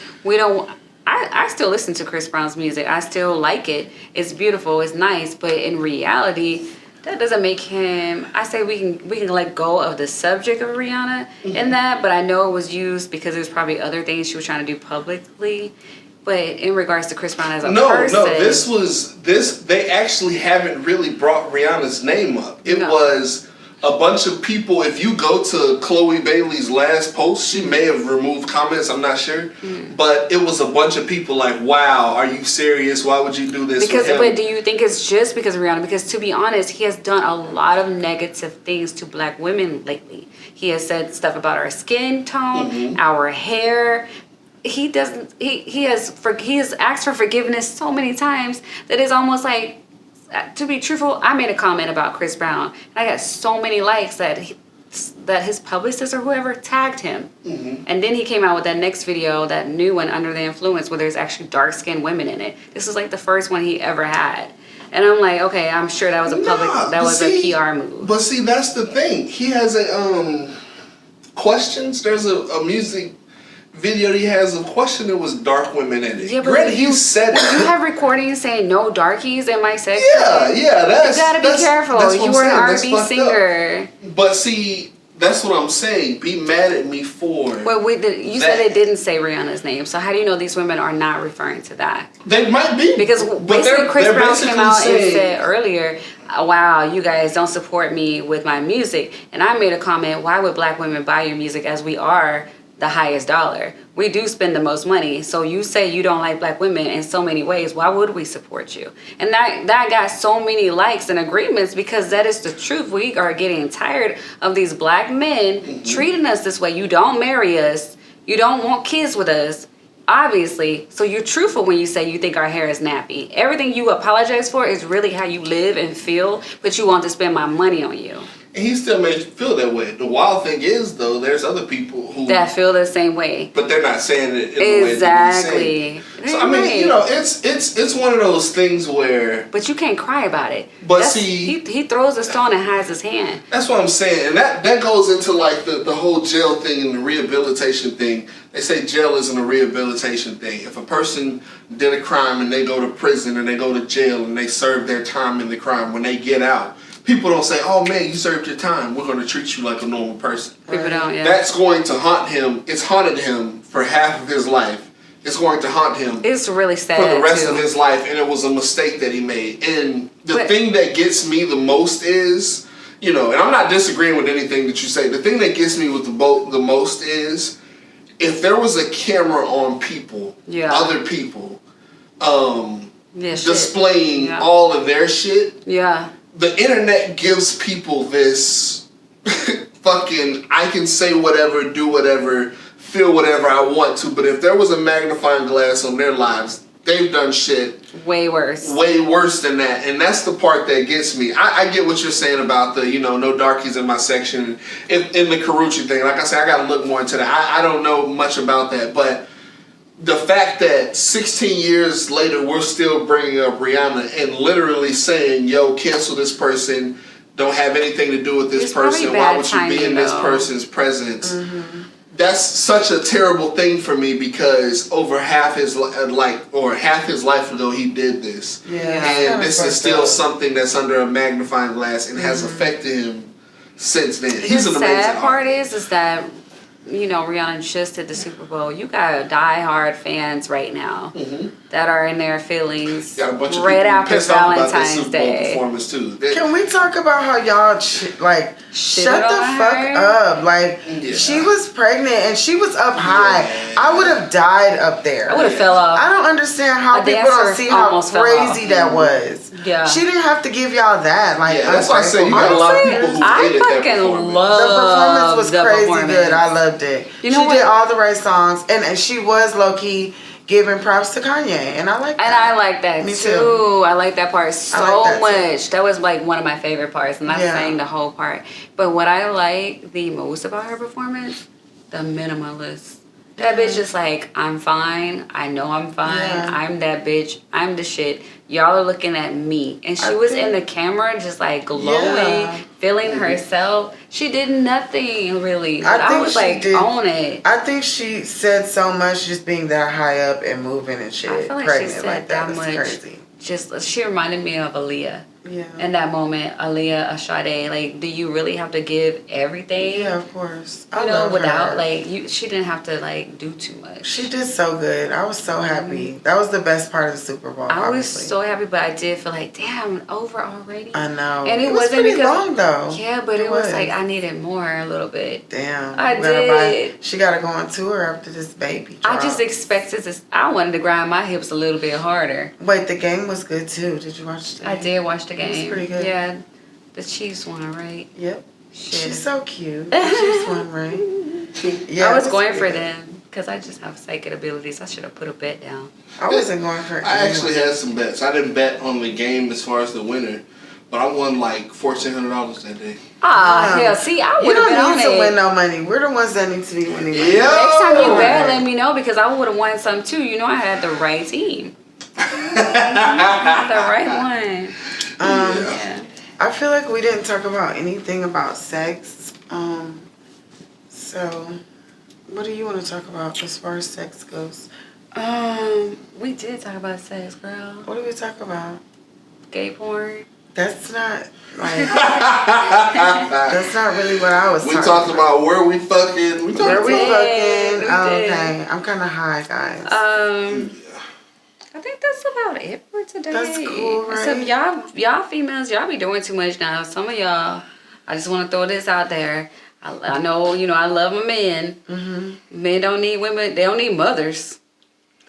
I still listen to Chris Brown's music. I still like it. It's beautiful. It's nice. But in reality, that doesn't make him. I say we can let go of the subject of Rihanna in that. But I know it was used because there's probably other things she was trying to do publicly. But in regards to Chris Brown as a person, no, they actually haven't really brought Rihanna's name up. It was a bunch of people. If you go to Chloe Bailey's last post, she may have removed comments, I'm not sure. But it was a bunch of people like, wow, are you serious? Why would you do this? But do you think it's just because of Rihanna? Because to be honest, he has done a lot of negative things to black women lately. He has said stuff about our skin tone, our hair. He has asked for forgiveness so many times that it's almost like, to be truthful, I made a comment about Chris Brown, and I got so many likes that his publicist or whoever tagged him. And then he came out with that next video, that new one, Under the Influence, where there's actually dark-skinned women in it. This is like the first one he ever had. And I'm like, okay, I'm sure that was a PR move. But see, that's the thing. He has questions. There's a music video he has a question. There was dark women in it. Yeah, but you said it. You have recordings saying no darkies in my section. Yeah, you gotta be careful. You were an R&B singer. But see, that's what I'm saying. Be mad at me for. Well, you said it didn't say Rihanna's name, so how do you know these women are not referring to that? They might be, because basically Chris Brown came out and said earlier, wow, you guys don't support me with my music, and I made a comment, why would black women buy your music as we are the highest dollar? We do spend the most money. So you say you don't like black women in so many ways. Why would we support you? And that got so many likes and agreements because that is the truth. We are getting tired of these black men treating us this way. You don't marry us. You don't want kids with us. Obviously. So you're truthful when you say you think our hair is nappy. Everything you apologize for is really how you live and feel, but you want to spend my money on you. And he still makes you feel that way. The wild thing is, though, there's other people who that feel the same way, but they're not saying it in the way that he's saying. So I mean, it's one of those things where. But you can't cry about it. But see, he throws a stone and hides his hand. That's what I'm saying, and that goes into like the whole jail thing and the rehabilitation thing. They say jail isn't a rehabilitation thing. If a person did a crime and they go to prison and they go to jail and they serve their time in the crime, when they get out, people don't say, oh man, you served your time, we're going to treat you like a normal person. People don't, yeah. That's going to haunt him. It's haunted him for half of his life. It's going to haunt him. It's really sad for the rest of his life, and it was a mistake that he made. And the thing that gets me the most is, and I'm not disagreeing with anything that you say. The thing that gets me with the most is, if there was a camera on people, other people, displaying all of their shit, the internet gives people this fucking, I can say whatever, do whatever, feel whatever I want to, but if there was a magnifying glass on their lives, they've done shit way worse than that. And that's the part that gets me. I get what you're saying about the, no darkies in my section. In the Karuchi thing, like I said, I gotta look more into that. I don't know much about that, but the fact that 16 years later we're still bringing up Rihanna and literally saying, yo, cancel this person, don't have anything to do with this person, why would you be in this person's presence? That's such a terrible thing for me, because over half his life ago he did this. And this is still something that's under a magnifying glass and has affected him since then. He's an amazing sad part is that Rihanna just did the Super Bowl. You got diehard fans right now that are in their feelings right after Valentine's Day. Performance too. Can we talk about how y'all shut the fuck up? Like she was pregnant and she was up high. I would have died up there. I would have fell off. I don't understand how people don't see how crazy that was. Yeah, she didn't have to give y'all that. Like that's why I say you got a lot of people who hated that performance. The performance was crazy good. I loved it. She did all the right songs, and she was low key giving props to Kanye, and I like that. And I like that too. I like that part so much. That was like one of my favorite parts, and I sang the whole part. But what I like the most about her performance, the minimalist. That bitch is like, I'm fine. I know I'm fine. Yeah. I'm that bitch. I'm the shit. Y'all are looking at me. And she was in the camera just like glowing, feeling herself. She did nothing really. I was like, own it. I think she said so much just being that high up and moving and shit. I feel like pregnant she said like that much. Crazy. She reminded me of Aaliyah. Yeah. In that moment, Aaliyah, Sade, like, do you really have to give everything? Yeah, of course. Without her. She didn't have to like do too much. She did so good. I was so happy. That was the best part of the Super Bowl. I was so happy, but I did feel like, damn, over already. I know. And it wasn't pretty long though. Yeah, but it was like I needed more a little bit. Damn. I did. She got to go on tour after this baby drops. I just expected this. I wanted to grind my hips a little bit harder. Wait, the game was good too. Did you watch the game? I did watch the game. It was pretty good. Yeah, the Chiefs won, right? Yep. Shit. She's so cute. The Chiefs won, right? Yeah, I was going for them because I just have psychic abilities. I should have put a bet down. I wasn't going for. I actually had some bets. I didn't bet on the game as far as the winner, but I won like $1,400 that day. Hell, see, I would have been on it. You don't need to win no money. We're the ones that need to be winning. Yeah. Next time you bet, let me know because I would have won some too. I had the right team. The right one. Yeah. I feel like we didn't talk about anything about sex. So, what do you want to talk about as far as sex goes? We did talk about sex, girl. What did we talk about? Gay porn. That's not like that's not really what I was. We talked about where we fucking. Where we fucking. Okay, I'm kind of high, guys. I think that's about it for today. That's cool, right? So y'all females, y'all be doing too much now. Some of y'all, I just want to throw this out there. I know, I love my men. Mm-hmm. Men don't need women. They don't need mothers.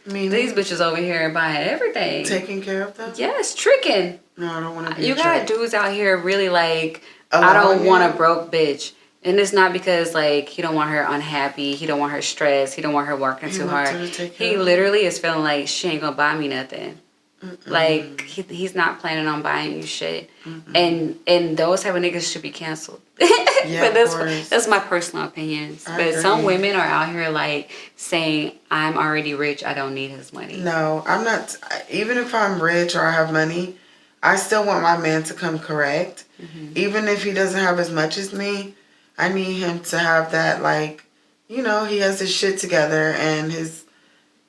These bitches over here buying everything. Taking care of them? Yes, tricking. No, I don't want to be You got dudes out here really like, I don't want a broke bitch. And it's not because, like, he don't want her unhappy. He don't want her stressed. He don't want her working too hard. He literally is feeling like she ain't going to buy me nothing. Mm-mm. Like, he's not planning on buying you shit. Mm-mm. And those type of niggas should be canceled. Yeah, but that's my personal opinions. But some women are out here, like, saying, I'm already rich. I don't need his money. No, I'm not. Even if I'm rich or I have money, I still want my man to come correct. Mm-hmm. Even if he doesn't have as much as me. I need him to have that, like, he has his shit together and his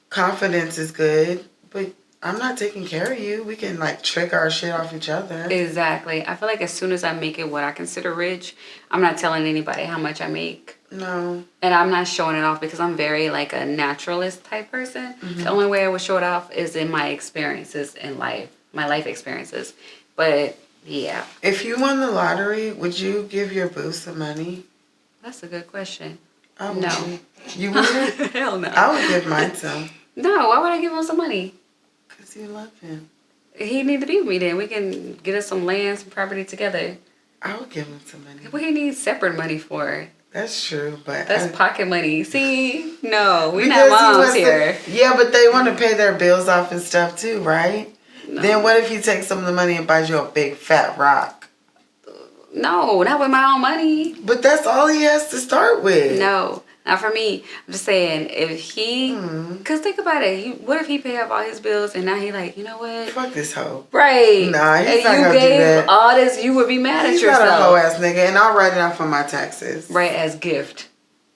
confidence is good. But I'm not taking care of you. We can, like, trick our shit off each other. Exactly. I feel like as soon as I make it what I consider rich, I'm not telling anybody how much I make. No. And I'm not showing it off because I'm very, like, a naturalist type person. Mm-hmm. The only way I would show it off is in my experiences in life, my life experiences. But... yeah. If you won the lottery, would you give your boo some money? That's a good question. No. You wouldn't? Hell no. I would give mine some. No, why would I give him some money? Because you love him. He need to be with me then. We can get us some land, some property together. I would give him some money. What he needs separate money for? That's true, but... that's pocket money. See? No, we're not moms here. Yeah, but they want to pay their bills off and stuff too, right? No. Then what if he takes some of the money and buys you a big fat rock? No, not with my own money. But that's all he has to start with. No, not for me. I'm just saying, if he... because think about it. What if he pay off all his bills and now he like, you know what? Fuck this hoe. Right. Nah, he's not going to do that. all this, you would be mad at yourself. He's not a hoe ass nigga, and I'll write it off on my taxes. Right, as gifted.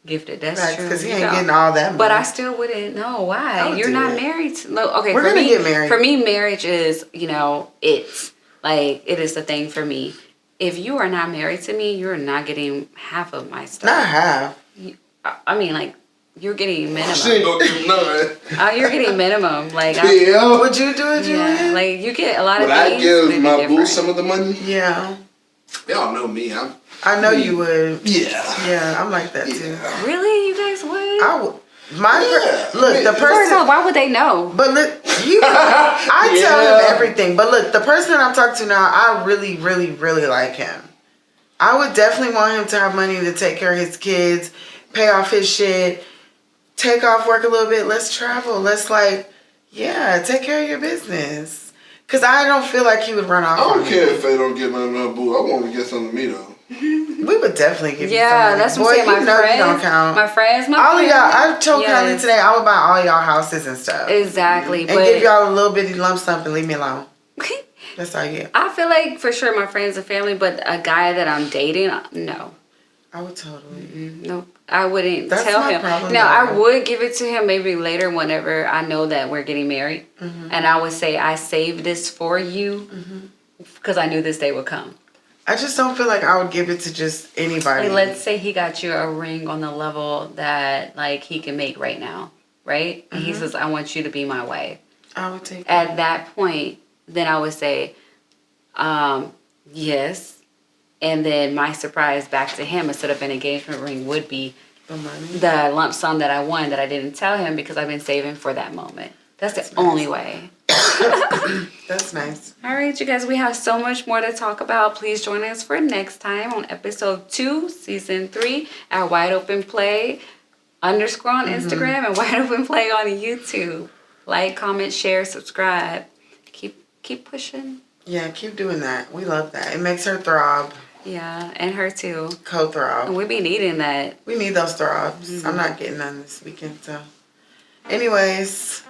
That's true. Because he ain't getting all that money. But I still wouldn't know why. You're not married to... no, okay, we're going to get married. For me, marriage is, it's like, it is the thing for me. If you are not married to me, you're not getting half of my stuff. Not half. I mean, like, you're getting minimum. She ain't gonna give none. You're getting minimum. Like, Yeah. Would you do it, Julian? yeah, like, you get a lot of Would I things. give my different. boo some of the money? Yeah. Y'all know me. I know you would. Yeah. Yeah, I'm like that too. Yeah. Really? You guys would? I would. Yeah. Look, the First person. off, why would they know? But look, I tell Yeah. him everything. But look, the person that I'm talking to now, I really, really, really like him. I would definitely want him to have money to take care of his kids, pay off his shit, take off work a little bit. Let's travel. Let's take care of your business. Cause I don't feel like he would run off. I don't on care me. if they don't get nothing to boo. I want to get something to me though. We would definitely give you some Yeah, money. that's Boy, what I'm saying. you My know friends, you don't count. my friends, my All of friends. y'all, I told Connie Yes. today I would buy all y'all houses and stuff. Exactly. And but give y'all a little bitty lump sum and leave me alone. That's all you get. I feel like for sure my friends and family, but a guy that I'm dating, no. I would totally. No, I wouldn't That's tell my him. problem, Now, I though. would give it to him maybe later whenever I know that we're getting married. Mm-hmm. And I would say, I saved this for you because I knew this day would come. I just don't feel like I would give it to just anybody. Like, let's say he got you a ring on the level that like he can make right now, right? And he says, I want you to be my wife. I would take At that point, then I would say, yes. And then my surprise back to him instead of an engagement ring would be the money. the lump sum that I won that I didn't tell him because I've been saving for that moment. That's the only way. That's nice. All right, you guys, we have so much more to talk about. Please join us for next time on episode 2, season 3 at Wide Open Play _ on Instagram and Wide Open Play on YouTube. Like, comment, share, subscribe. Keep pushing. Yeah, keep doing that. We love that. It makes her throb. Yeah, and her too. Co-throb. And we be needing that. We need those throbs. I'm not getting none this weekend, so. Anyways,